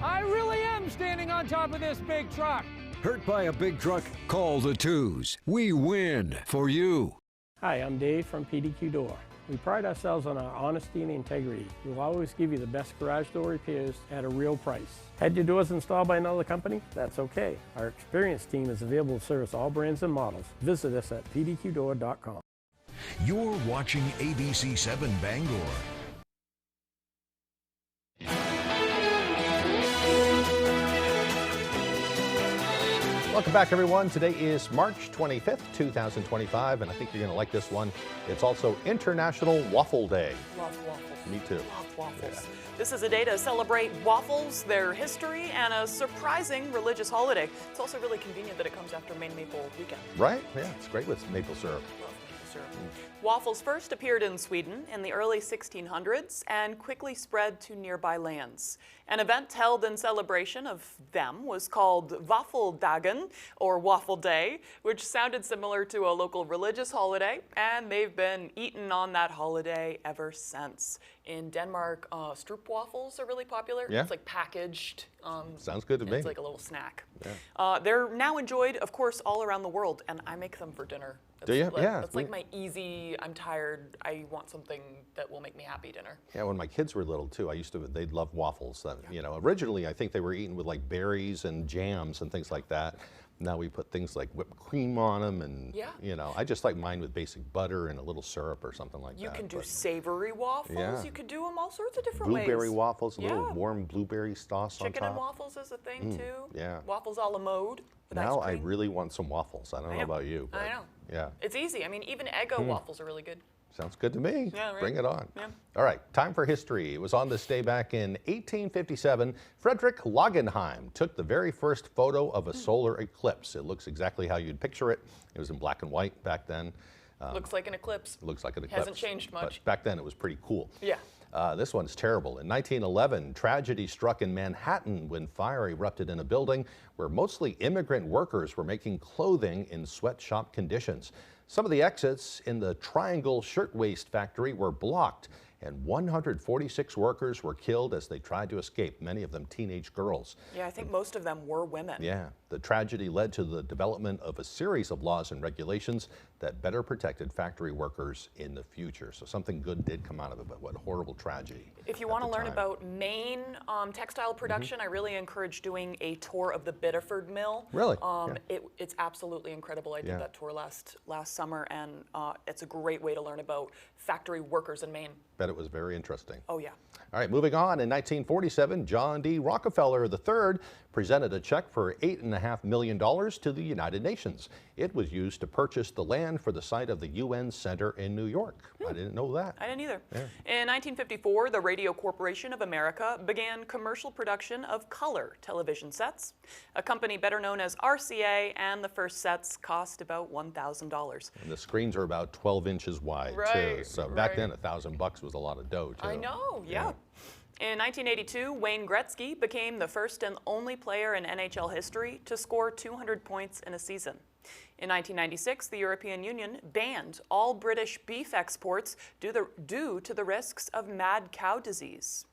I really am standing on top of this big truck. Hurt by a big truck? Call the twos. We win for you. Hi, I'm Dave from PDQ Door. We pride ourselves on our honesty and integrity. We'll always give you the best garage door repairs at a real price. Had your doors installed by another company? That's okay. Our experienced team is available to service all brands and models. Visit us at pdqdoor.com. You're watching ABC 7 Bangor. Welcome back, everyone. Today is March 25th, 2025, and I think you're going to like this one. It's also International Waffle Day. Love waffles. Me too. Love waffles. Yeah. This is a day to celebrate waffles, their history, and a surprising religious holiday. It's also really convenient that it comes after Maine Maple Weekend. Right? Yeah, it's great with maple syrup. Love maple syrup. Waffles first appeared in Sweden in the early 1600s and quickly spread to nearby lands. An event held in celebration of them was called Waffeldagen, or Waffle Day, which sounded similar to a local religious holiday, and they've been eaten on that holiday ever since. In Denmark, stroopwafels are really popular. Yeah. It's like packaged. Sounds good to me. It's like a little snack. Yeah. They're now enjoyed, of course, all around the world, and I make them for dinner. Do you? Like, Yeah. It's like my easy, I'm tired, I want something that will make me happy dinner. Yeah, when my kids were little too, they'd love waffles. You know, originally I think they were eaten with like berries and jams and things like that. Now we put things like whipped cream on them, and you know, I just like mine with basic butter and a little syrup or something like that. You can do savory waffles. Yeah. You could do them all sorts of different ways. Blueberry waffles, a little warm blueberry sauce on top. Chicken and waffles is a thing too. Yeah. Waffles a la mode. With Now ice I cream. really want some waffles. I don't know about you. But I know. Yeah. It's easy. I mean, even Eggo waffles are really good. Sounds good to me. Yeah, right. Bring it on. Yeah. All right, time for history. It was on this day back in 1857. Frederick Langenheim took the very first photo of a solar eclipse. It looks exactly how you'd picture it. It was in black and white back then. Looks like an eclipse. Looks like an eclipse. Hasn't changed much. But back then it was pretty cool. Yeah. This one's terrible. In 1911, tragedy struck in Manhattan when fire erupted in a building where mostly immigrant workers were making clothing in sweatshop conditions. Some of the exits in the Triangle Shirtwaist Factory were blocked, and 146 workers were killed as they tried to escape, many of them teenage girls. Yeah, I think most of them were women. Yeah, the tragedy led to the development of a series of laws and regulations that better protected factory workers in the future. So something good did come out of it, but what a horrible tragedy. If you want to learn about Maine textile production, I really encourage doing a tour of the Biddeford Mill. Really? It's absolutely incredible. I did Yeah. that tour last summer, and it's a great way to learn about factory workers in Maine. Bet it was very interesting. Oh, yeah. All right, moving on. In 1947, John D. Rockefeller III presented a check for $8.5 million to the United Nations. It was used to purchase the land for the site of the UN Center in New York. I didn't know that. I didn't either. Yeah. In 1954, the Radio Corporation of America began commercial production of color television sets, a company better known as RCA, and the first sets cost about $1,000. And the screens are about 12 inches wide, too. Right, So back right. then, $1,000 was a lot of dough, too. I know, yeah. In 1982, Wayne Gretzky became the first and only player in NHL history to score 200 points in a season. In 1996, the European Union banned all British beef exports due to the risks of mad cow disease.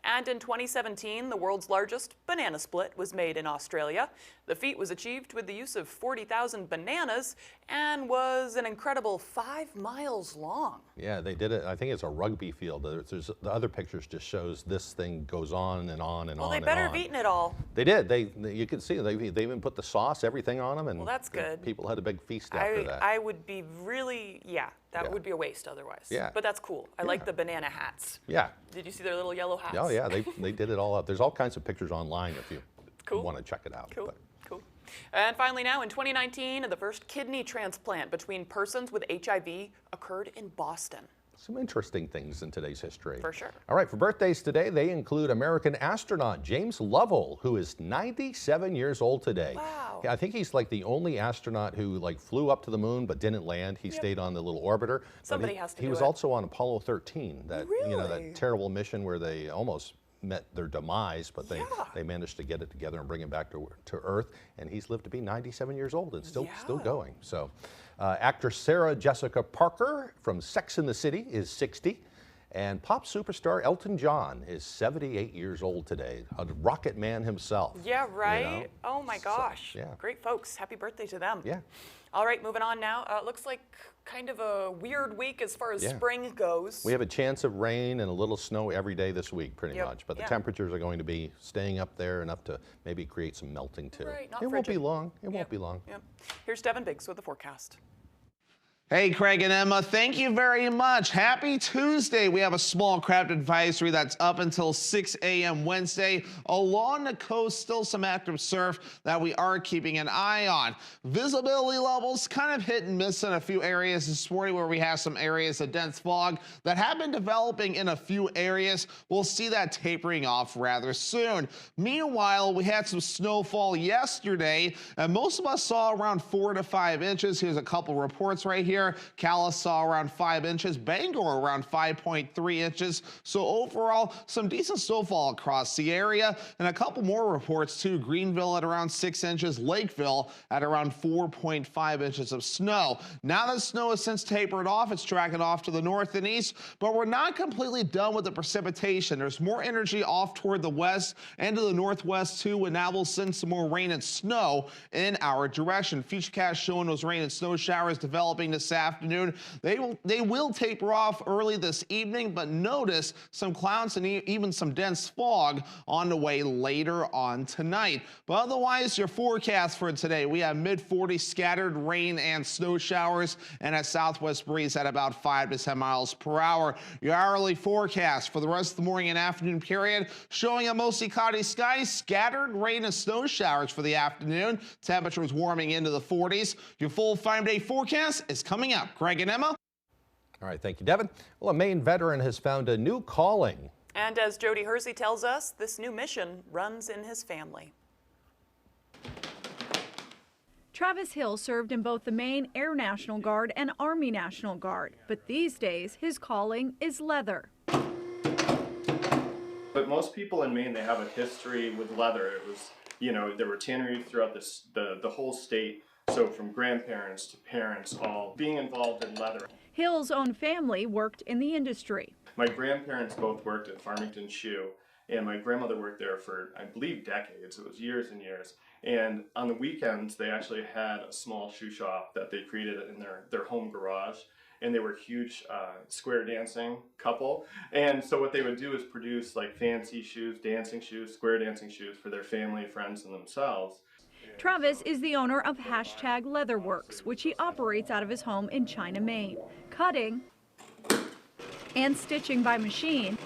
And in 2017, the world's largest banana split was made in Australia. The feat was achieved with the use of 40,000 bananas and was an incredible 5 miles long. Yeah, they did it. I think it's a rugby field. The other pictures just shows this thing goes on and on and on. Well, they and better on. have eaten it all. They did. You could see they even put the sauce, everything on them, and Well, that's good. People had a big feast after that. I would be really, that would be a waste otherwise. Yeah. But that's cool. I like the banana hats. Yeah. Did you see their little yellow hats? Oh yeah, they did it all up. There's all kinds of pictures online if you want to check it out. Cool. But Cool. And finally now, in 2019, the first kidney transplant between persons with HIV occurred in Boston. some interesting things in today's history. For sure. All right, for birthdays today, they include American astronaut James Lovell, who is 97 years old today. Wow. I think he's like the only astronaut who flew up to the moon but didn't land. He stayed on the little orbiter. Somebody has to He do was it. also on Apollo 13, that Really? that terrible mission where they almost met their demise, but they managed to get it together and bring him back to Earth. And he's lived to be 97 years old and still going. So, actress Sarah Jessica Parker from Sex and the City is 60. And pop superstar Elton John is 78 years old today, a rocket man himself. Yeah, right? You know? Oh my gosh. yeah. Great folks. Happy birthday to them. Yeah. All right, moving on now. Looks like kind of a weird week as far as Yeah. spring goes. We have a chance of rain and a little snow every day this week, pretty Yep. much. But the Yeah. temperatures are going to be staying up there enough to maybe create some melting too. Right, not it won't be frigid. long. It won't be long. Yep. Here's Devin Biggs with the forecast. Hey, Craig and Emma, thank you very much. Happy Tuesday. We have a small craft advisory that's up until 6 a.m. Wednesday. Along the coast, still some active surf that we are keeping an eye on. Visibility levels kind of hit and miss in a few areas this morning, where we have some areas of dense fog that have been developing in a few areas. We'll see that tapering off rather soon. Meanwhile, we had some snowfall yesterday, and most of us saw around 4 to 5 inches. Here's a couple reports right here. here. Calais saw around 5 inches, Bangor around 5.3 inches. So overall, some decent snowfall across the area, and a couple more reports too. Greenville at around 6 inches, Lakeville at around 4.5 inches of snow. Now that snow has since tapered off, it's tracking off to the north and east, but we're not completely done with the precipitation. There's more energy off toward the west and to the northwest too, and now we'll send some more rain and snow in our direction. Futurecast showing those rain and snow showers developing this afternoon. They will taper off early this evening, but notice some clouds and even some dense fog on the way later on tonight. But otherwise, your forecast for today, we have mid-40s scattered rain and snow showers and a southwest breeze at about 5 to 10 miles per hour. Your hourly forecast for the rest of the morning and afternoon period showing a mostly cloudy sky, scattered rain and snow showers for the afternoon. Temperatures warming into the 40s. Your full 5-day forecast is coming up. Greg and Emma. All right, thank you, Devin. Well, a Maine veteran has found a new calling. And as Jody Hersey tells us, this new mission runs in his family. Travis Hill served in both the Maine Air National Guard and Army National Guard, but these days his calling is leather. But most people in Maine, they have a history with leather. It was, you know, there were tanneries throughout the whole state. So from grandparents to parents, all being involved in leather. Hill's own family worked in the industry. My grandparents both worked at Farmington Shoe, and my grandmother worked there for, I believe, decades. It was years and years. And on the weekends, they actually had a small shoe shop that they created in their home garage. And they were a huge square dancing couple. And so what they would do is produce like fancy shoes, dancing shoes, square dancing shoes for their family, friends, and themselves. Travis is the owner of #Leatherworks, which he operates out of his home in China, Maine, cutting and stitching by machine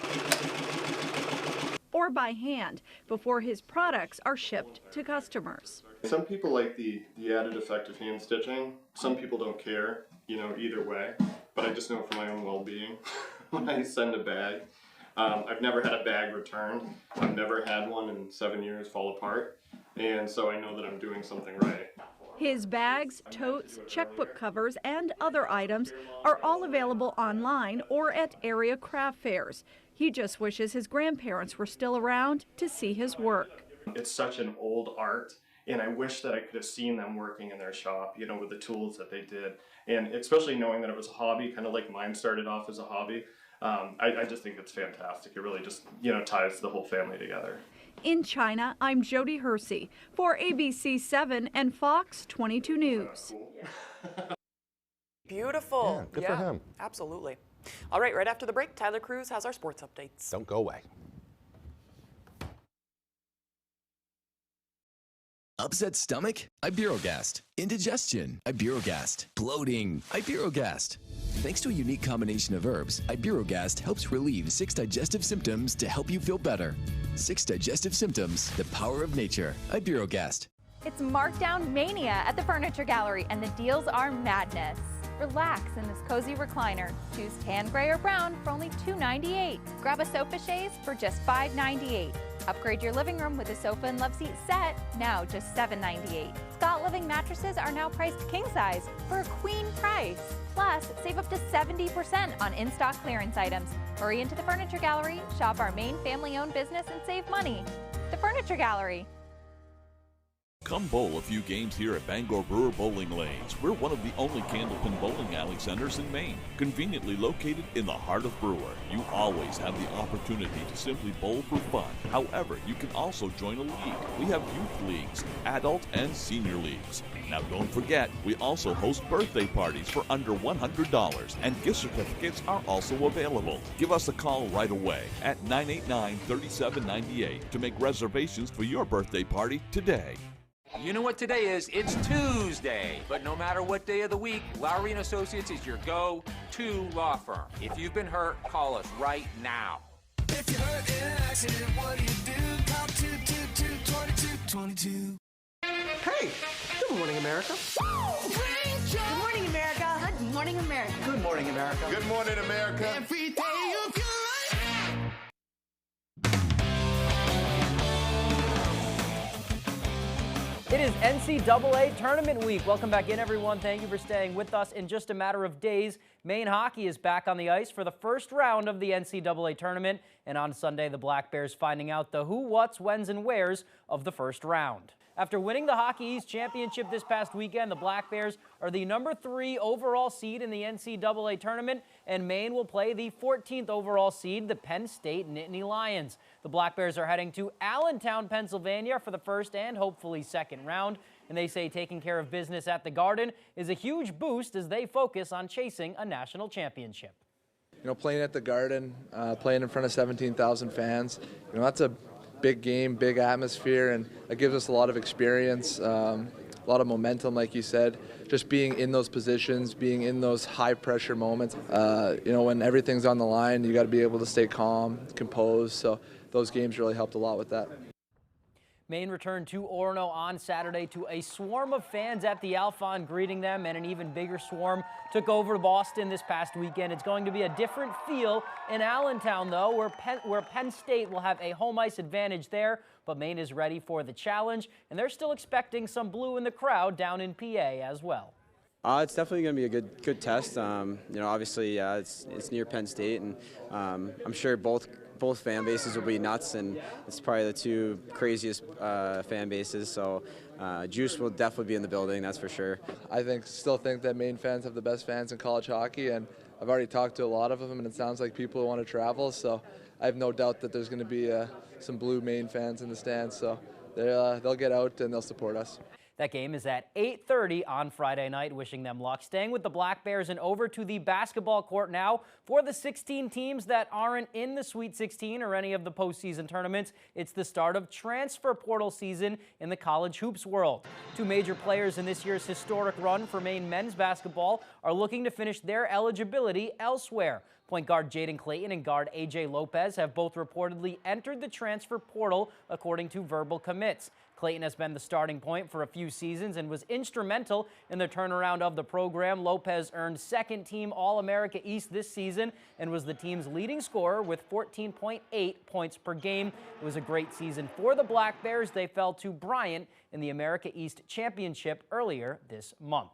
or by hand before his products are shipped to customers. Some people like the added effect of hand stitching. Some people don't care, you know, either way. But I just know for my own well-being when I send a bag. I've never had a bag returned. I've never had one in 7 years fall apart. And so I know that I'm doing something right. His bags, totes, checkbook covers, and other items are all available online or at area craft fairs. He just wishes his grandparents were still around to see his work. It's such an old art, and I wish that I could have seen them working in their shop, you know, with the tools that they did. And especially knowing that it was a hobby, kind of like mine started off as a hobby. I just think it's fantastic. It really just, you know, ties the whole family together. In China, I'm Jody Hersey for ABC 7 and Fox 22 News. Beautiful. Yeah, good for him. Absolutely. All right, right after the break, Tyler Cruz has our sports updates. Don't go away. Upset stomach? Iberogast. Indigestion? Iberogast. Bloating? Iberogast. Thanks to a unique combination of herbs, Iberogast helps relieve 6 digestive symptoms to help you feel better. 6 digestive symptoms, the power of nature. Iberogast. It's markdown mania at the Furniture Gallery, and the deals are madness. Relax in this cozy recliner. Choose tan, gray, or brown for only $2.98. Grab a sofa chaise for just $5.98. Upgrade your living room with a sofa and love seat set, now just $7.98. Scott Living mattresses are now priced king size for a queen price. Plus, save up to 70% on in-stock clearance items. Hurry into the Furniture Gallery, shop our main family-owned business, and save money. The Furniture Gallery. Come bowl a few games here at Bangor Brewer Bowling Lanes. We're one of the only Candlepin bowling alley centers in Maine, conveniently located in the heart of Brewer. You always have the opportunity to simply bowl for fun. However, you can also join a league. We have youth leagues, adult and senior leagues. Now don't forget, we also host birthday parties for under $100, and gift certificates are also available. Give us a call right away at 989-3798 to make reservations for your birthday party today. You know what today is? It's Tuesday. But no matter what day of the week, Lowry & Associates is your go-to law firm. If you've been hurt, call us right now. If you're hurt in an accident, what do you do? Call 222-2222. Hey, good morning, America. Good morning, America. Good morning, America. Good morning, America. Good morning, America. Every day you feel right. It is NCAA Tournament Week. Welcome back in, everyone. Thank you for staying with us. In just a matter of days, Maine hockey is back on the ice for the first round of the NCAA Tournament. And on Sunday, the Black Bears finding out the who, whats, whens, and wheres of the first round. After winning the Hockey East Championship this past weekend, the Black Bears are the #3 overall seed in the NCAA Tournament, and Maine will play the 14th overall seed, the Penn State Nittany Lions. The Black Bears are heading to Allentown, Pennsylvania for the first and hopefully second round, and they say taking care of business at the Garden is a huge boost as they focus on chasing a national championship. You know, playing at the Garden, playing in front of 17,000 fans, you know, that's a big game, big atmosphere, and it gives us a lot of experience, a lot of momentum, like you said. Just being in those positions, being in those high-pressure moments. You know, when everything's on the line, you got to be able to stay calm, composed. So those games really helped a lot with that. Maine returned to Orono on Saturday to a swarm of fans at the Alphon greeting them, and an even bigger swarm took over Boston this past weekend. It's going to be a different feel in Allentown, though, where Penn State will have a home ice advantage there, but Maine is ready for the challenge, and they're still expecting some blue in the crowd down in PA as well. It's definitely going to be a good test. You know, obviously, it's near Penn State, and I'm sure both fan bases will be nuts, and it's probably the two craziest fan bases. So Juice will definitely be in the building, that's for sure. I still think that Maine fans have the best fans in college hockey, and I've already talked to a lot of them, and it sounds like people want to travel. So I have no doubt that there's going to be some blue Maine fans in the stands. So they'll get out and they'll support us. That game is at 8:30 on Friday night. Wishing them luck. Staying with the Black Bears and over to the basketball court now for the 16 teams that aren't in the Sweet 16 or any of the postseason tournaments. It's the start of transfer portal season in the college hoops world. Two major players in this year's historic run for Maine men's basketball are looking to finish their eligibility elsewhere. Point guard Jaden Clayton and guard AJ Lopez have both reportedly entered the transfer portal according to verbal commits. Clayton has been the starting point for a few seasons and was instrumental in the turnaround of the program. Lopez earned second-team All-America East this season and was the team's leading scorer with 14.8 points per game. It was a great season for the Black Bears. They fell to Bryant in the America East Championship earlier this month.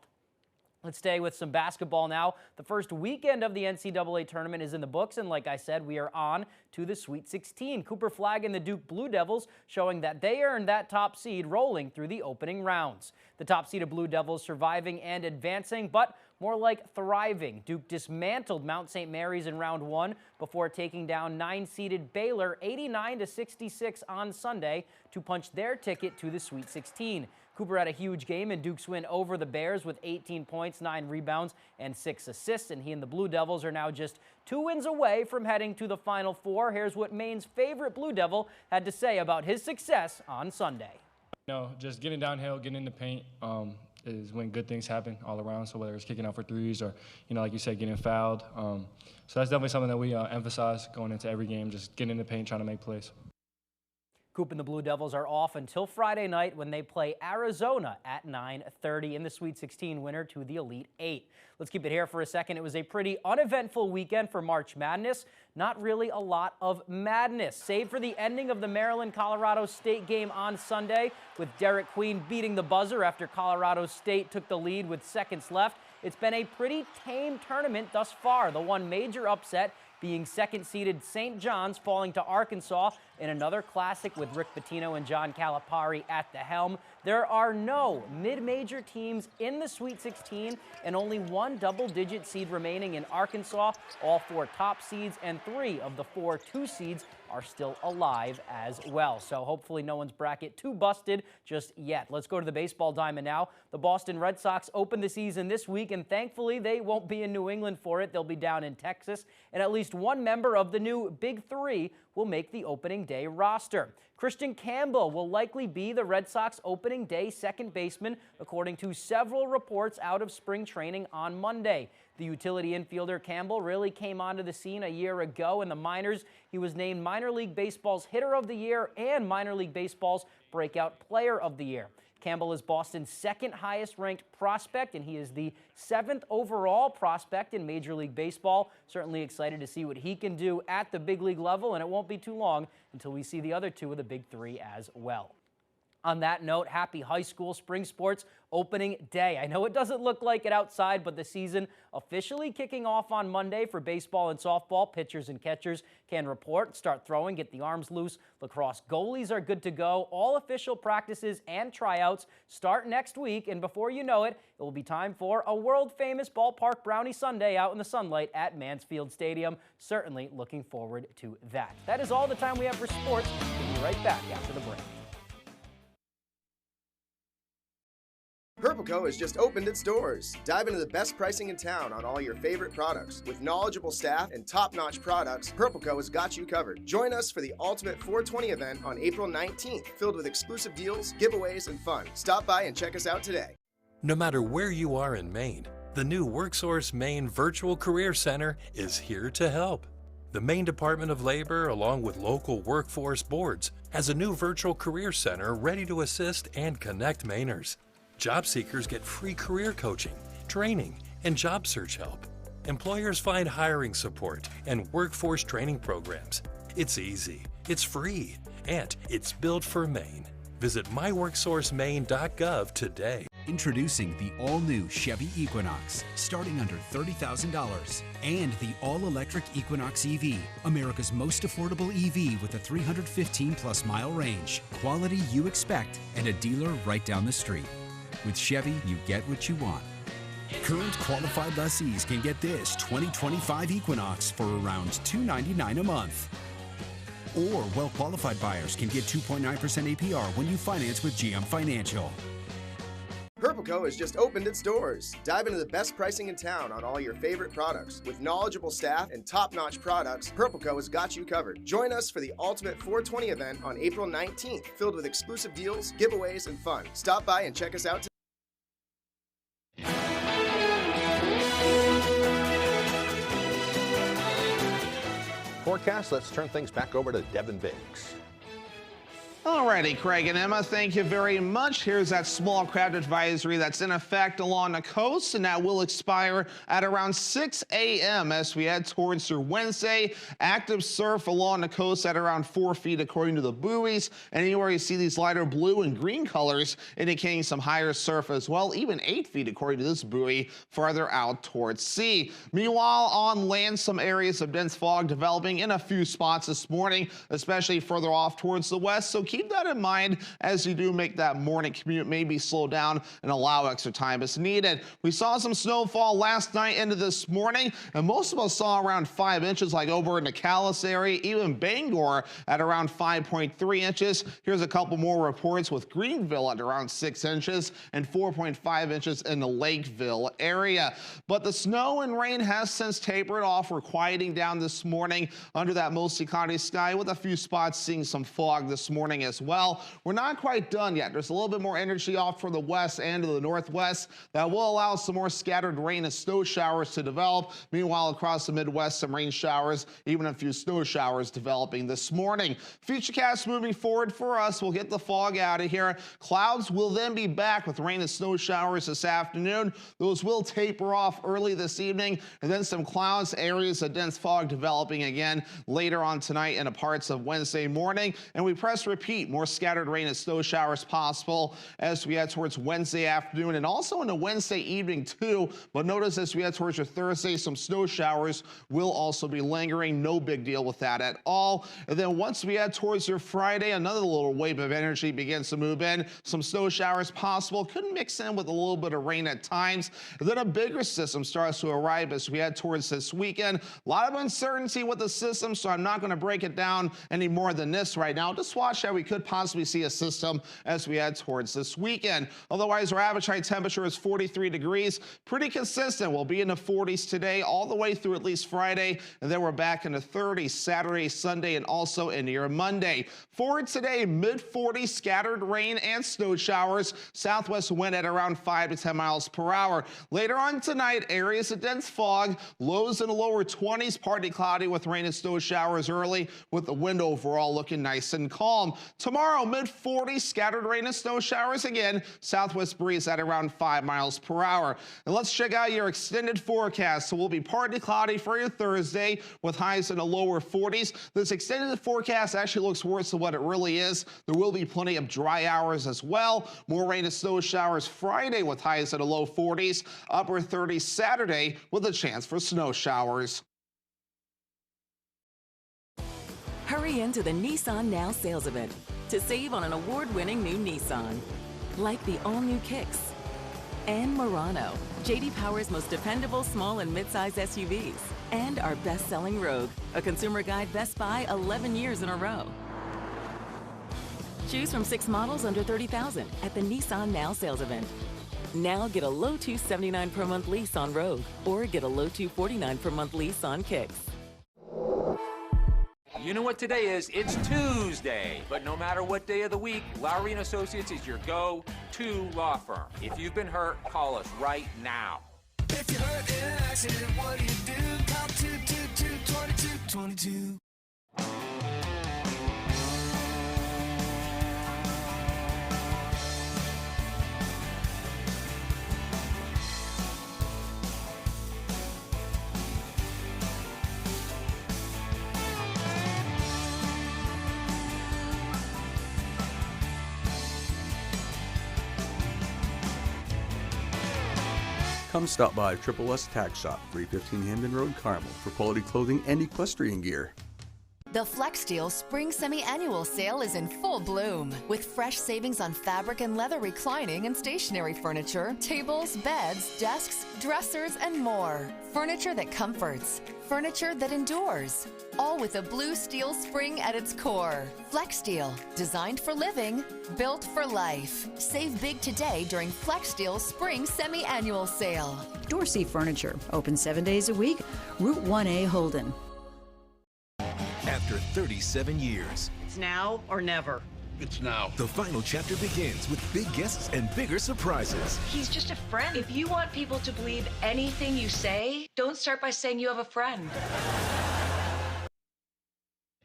Let's stay with some basketball now. The first weekend of the NCAA tournament is in the books, and like I said, we are on to the Sweet 16. Cooper Flagg and the Duke Blue Devils showing that they earned that top seed rolling through the opening rounds. The top seeded Blue Devils surviving and advancing, but more like thriving. Duke dismantled Mount St. Mary's in round one before taking down 9-seeded Baylor 89-66 on Sunday to punch their ticket to the Sweet 16. Cooper had a huge game in Duke's win over the Bears with 18 points, 9 rebounds, and 6 assists, and he and the Blue Devils are now just 2 wins away from heading to the Final Four. Here's what Maine's favorite Blue Devil had to say about his success on Sunday. You know, just getting downhill, getting in the paint is when good things happen all around. So whether it's kicking out for threes or, you know, like you said, getting fouled. So that's definitely something that we emphasize going into every game, just getting in the paint, trying to make plays. Coop and the Blue Devils are off until Friday night when they play Arizona at 9:30 in the Sweet 16 winner to the Elite Eight. Let's keep it here for a second. It was a pretty uneventful weekend for March Madness. Not really a lot of madness, save for the ending of the Maryland-Colorado State game on Sunday, with Derek Queen beating the buzzer after Colorado State took the lead with seconds left. It's been a pretty tame tournament thus far. The one major upset being second-seeded St. John's falling to Arkansas in another classic with Rick Pitino and John Calipari at the helm. There are no mid-major teams in the Sweet 16 and only one double-digit seed remaining in Arkansas. All 4 top seeds and 3 of the 4 2 seeds are still alive as well. So hopefully no one's bracket too busted just yet. Let's go to the baseball diamond now. The Boston Red Sox open the season this week, and thankfully they won't be in New England for it. They'll be down in Texas, and at least one member of the new Big Three will make the opening day roster. Christian Campbell will likely be the Red Sox opening day second baseman, according to several reports out of spring training on Monday. The utility infielder Campbell really came onto the scene a year ago in the minors. He was named Minor League Baseball's Hitter of the Year and Minor League Baseball's Breakout Player of the Year. Campbell is Boston's second highest ranked prospect, and he is the 7th overall prospect in Major League Baseball. Certainly excited to see what he can do at the big league level, and it won't be too long until we see the other 2 of the Big Three as well. On that note, happy high school spring sports opening day. I know it doesn't look like it outside, but the season officially kicking off on Monday for baseball and softball. Pitchers and catchers can report, start throwing, get the arms loose. Lacrosse goalies are good to go. All official practices and tryouts start next week, and before you know it, it will be time for a world-famous ballpark brownie sundae out in the sunlight at Mansfield Stadium. Certainly looking forward to that. That is all the time we have for sports. We'll be right back after the break. Purple Co. has just opened its doors. Dive into the best pricing in town on all your favorite products. With knowledgeable staff and top-notch products, Purple Co. has got you covered. Join us for the Ultimate 420 event on April 19th, filled with exclusive deals, giveaways, and fun. Stop by and check us out today. No matter where you are in Maine, the new WorkSource Maine Virtual Career Center is here to help. The Maine Department of Labor, along with local workforce boards, has a new virtual career center ready to assist and connect Mainers. Job seekers get free career coaching, training, and job search help. Employers find hiring support and workforce training programs. It's easy, it's free, and it's built for Maine. Visit myworksourcemaine.gov today. Introducing the all-new Chevy Equinox, starting under $30,000. And the all-electric Equinox EV, America's most affordable EV with a 315-plus mile range. Quality you expect and a dealer right down the street. With Chevy, you get what you want. Current qualified lessees can get this 2025 Equinox for around $299 a month. Or well-qualified buyers can get 2.9% APR when you finance with GM Financial. Purple Co. has just opened its doors. Dive into the best pricing in town on all your favorite products. With knowledgeable staff and top-notch products, Purple Co. has got you covered. Join us for the Ultimate 420 event on April 19th, filled with exclusive deals, giveaways, and fun. Stop by and check us out today. Forecast, let's turn things back over to Devin Biggs. Alrighty, Craig and Emma, thank you very much. Here's that small craft advisory that's in effect along the coast, and that will expire at around 6 a.m. as we head towards your Wednesday. Active surf along the coast at around 4 feet according to the buoys. And anywhere you see these lighter blue and green colors indicating some higher surf as well, even 8 feet according to this buoy farther out towards sea. Meanwhile, on land, some areas of dense fog developing in a few spots this morning, especially further off towards the west. So keep that in mind as you do make that morning commute. Maybe slow down and allow extra time as needed. We saw some snowfall last night into this morning, and most of us saw around 5 inches, like over in the Calais area, even Bangor at around 5.3 inches. Here's a couple more reports with Greenville at around 6 inches and 4.5 inches in the Lakeville area. But the snow and rain has since tapered off. We're quieting down this morning under that mostly cloudy sky, with a few spots seeing some fog this morning as well. We're not quite done yet. There's a little bit more energy off from the west and to the northwest that will allow some more scattered rain and snow showers to develop. Meanwhile, across the Midwest, some rain showers, even a few snow showers developing this morning. Futurecast moving forward for us. We'll get the fog out of here. Clouds will then be back with rain and snow showers this afternoon. Those will taper off early this evening, and then some clouds, areas of dense fog developing again later on tonight and a parts of Wednesday morning. And we press repeat. More scattered rain and snow showers possible as we head towards Wednesday afternoon and also into Wednesday evening too. But notice as we head towards your Thursday, some snow showers will also be lingering. No big deal with that at all. And then once we head towards your Friday, another little wave of energy begins to move in. Some snow showers possible. Could mix in with a little bit of rain at times. And then a bigger system starts to arrive as we head towards this weekend. A lot of uncertainty with the system, so I'm not going to break it down any more than this right now. Just watch how we could possibly see a system as we head towards this weekend. Otherwise, our average high temperature is 43 degrees. Pretty consistent. We'll be in the 40s today all the way through at least Friday, and then we're back in the 30s Saturday, Sunday, and also into your Monday. For today, mid-40s, scattered rain and snow showers. Southwest wind at around 5 to 10 miles per hour. Later on tonight, areas of dense fog, lows in the lower 20s, partly cloudy with rain and snow showers early, with the wind overall looking nice and calm. Tomorrow, mid-40s, scattered rain and snow showers again. Southwest breeze at around 5 miles per hour. And let's check out your extended forecast. So we'll be partly cloudy for your Thursday with highs in the lower 40s. This extended forecast actually looks worse than what it really is. There will be plenty of dry hours as well. More rain and snow showers Friday with highs in the low 40s. Upper 30s Saturday with a chance for snow showers. Hurry into the Nissan Now sales event to save on an award-winning new Nissan. Like the all-new Kicks and Murano, J.D. Power's most dependable small and mid-size SUVs, and our best-selling Rogue, a Consumer Guide Best Buy 11 years in a row. Choose from 6 models under $30,000 at the Nissan Now sales event. Now get a low $279 per month lease on Rogue, or get a low $249 per month lease on Kicks. You know what today is? It's Tuesday. But no matter what day of the week, Lowry & Associates is your go-to law firm. If you've been hurt, call us right now. If you're hurt in an accident, what do you do? Call 222-2222. Come stop by Triple S Tack Shop, 315 Hamden Road, Carmel, for quality clothing and equestrian gear. The FlexSteel Spring Semi-Annual Sale is in full bloom, with fresh savings on fabric and leather reclining and stationery furniture, tables, beds, desks, dressers, and more. Furniture that comforts, furniture that endures, all with a blue steel spring at its core. FlexSteel, designed for living, built for life. Save big today during FlexSteel's Spring Semi-Annual Sale. Dorsey Furniture, open 7 days a week, Route 1A Holden. After 37 years. It's now or never. It's now. The final chapter begins with big guests and bigger surprises. He's just a friend. If you want people to believe anything you say, don't start by saying you have a friend.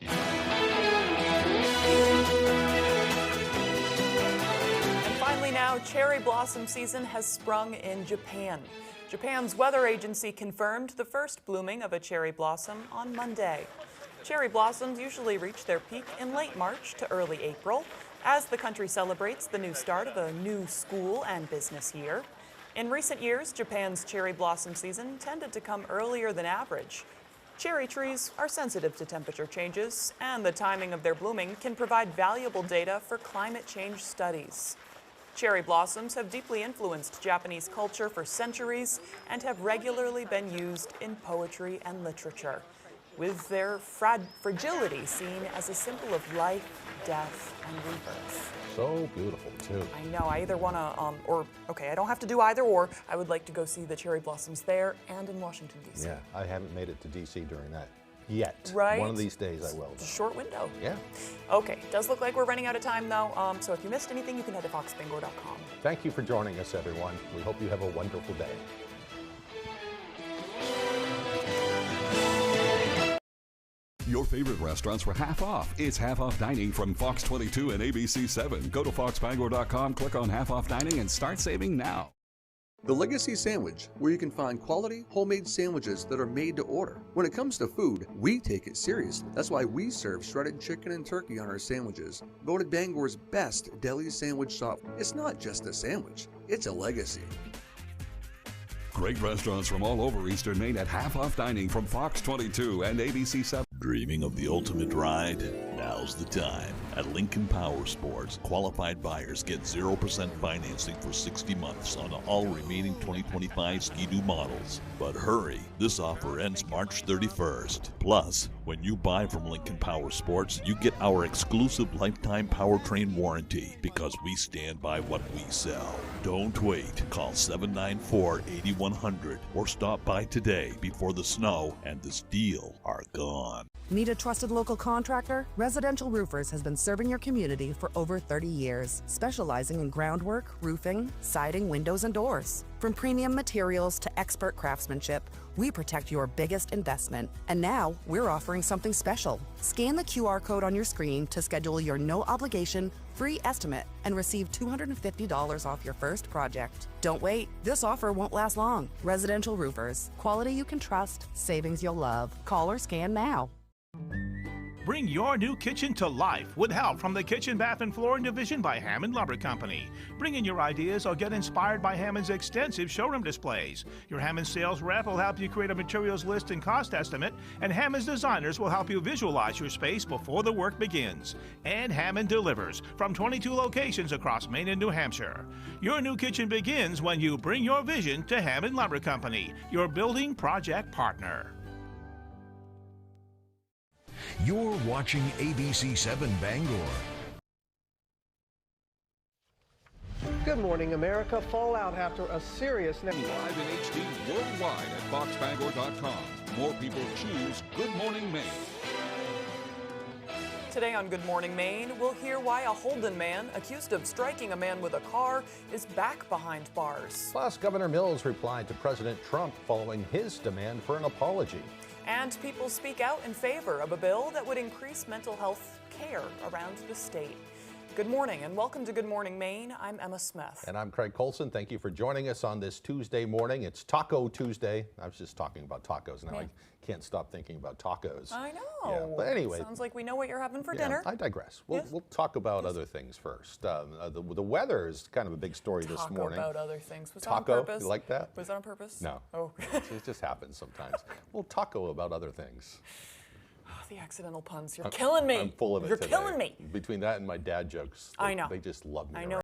And finally now, cherry blossom season has sprung in Japan. Japan's weather agency confirmed the first blooming of a cherry blossom on Monday. Cherry blossoms usually reach their peak in late March to early April, as the country celebrates the new start of a new school and business year. In recent years, Japan's cherry blossom season tended to come earlier than average. Cherry trees are sensitive to temperature changes, and the timing of their blooming can provide valuable data for climate change studies. Cherry blossoms have deeply influenced Japanese culture for centuries and have regularly been used in poetry and literature, with their fragility seen as a symbol of life, death, and rebirth. So beautiful, too. I know, I either want to, I don't have to do either or. I would like to go see the cherry blossoms there and in Washington, D.C. Yeah, I haven't made it to D.C. during that yet. Right? One of these days I will. It's a short window. Yeah. Okay, does look like we're running out of time, though, so if you missed anything, you can head to foxbangor.com. Thank you for joining us, everyone. We hope you have a wonderful day. Your favorite restaurants were half off. It's half off dining from Fox 22 and ABC 7. Go to foxbangor.com, click on half off dining, and start saving now. The Legacy Sandwich, where you can find quality homemade sandwiches that are made to order. When it comes to food, we take it seriously. That's why we serve shredded chicken and turkey on our sandwiches. Voted Bangor's best deli sandwich shop. It's not just a sandwich, it's a legacy. Great restaurants from all over Eastern Maine at half off dining from Fox 22 and ABC 7. Dreaming of the ultimate ride? Now's the time. At Lincoln Power Sports, qualified buyers get 0% financing for 60 months on all remaining 2025 Ski-Doo models. But hurry, this offer ends March 31st. Plus, when you buy from Lincoln Power Sports, you get our exclusive lifetime powertrain warranty because we stand by what we sell. Don't wait. Call 794-8100 or stop by today before the snow and the steel are gone. Need a trusted local contractor? Residential Roofers has been serving your community for over 30 years, specializing in groundwork, roofing, siding, windows, and doors. For From premium materials to expert craftsmanship, we protect your biggest investment. And now we're offering something special. Scan the QR code on your screen to schedule your no-obligation, free estimate and receive $250 off your first project. Don't wait. This offer won't last long. Residential Roofers. Quality you can trust, savings you'll love. Call or scan now. Bring your new kitchen to life with help from the Kitchen, Bath, and Flooring Division by Hammond Lumber Company. Bring in your ideas or get inspired by Hammond's extensive showroom displays. Your Hammond sales rep will help you create a materials list and cost estimate, and Hammond's designers will help you visualize your space before the work begins. And Hammond delivers from 22 locations across Maine and New Hampshire. Your new kitchen begins when you bring your vision to Hammond Lumber Company, your building project partner. You're watching ABC 7 Bangor. Good morning, America. Fallout after a serious... Live in HD worldwide at foxbangor.com. More people choose Good Morning Maine. Today on Good Morning Maine, we'll hear why a Holden man accused of striking a man with a car is back behind bars. Plus, Governor Mills replied to President Trump following his demand for an apology. And people speak out in favor of a bill that would increase mental health care around the state. Good morning and welcome to Good Morning Maine. I'm Emma Smith. And I'm Craig Colson. Thank you for joining us on this Tuesday morning. It's Taco Tuesday. I was just talking about tacos. Now I can't stop thinking about tacos. I know. Yeah, but anyway. Sounds like we know what you're having for dinner. I digress. We'll talk about other things first. The weather is kind of a big story this morning. Talk about other things. Was taco, that on purpose? You like that? Was that on purpose? No. Oh. It just happens sometimes. We'll taco about other things. The accidental puns. You're killing me. I'm full of it You're today. killing me. Between that and my dad jokes, I know. They just love me. I know.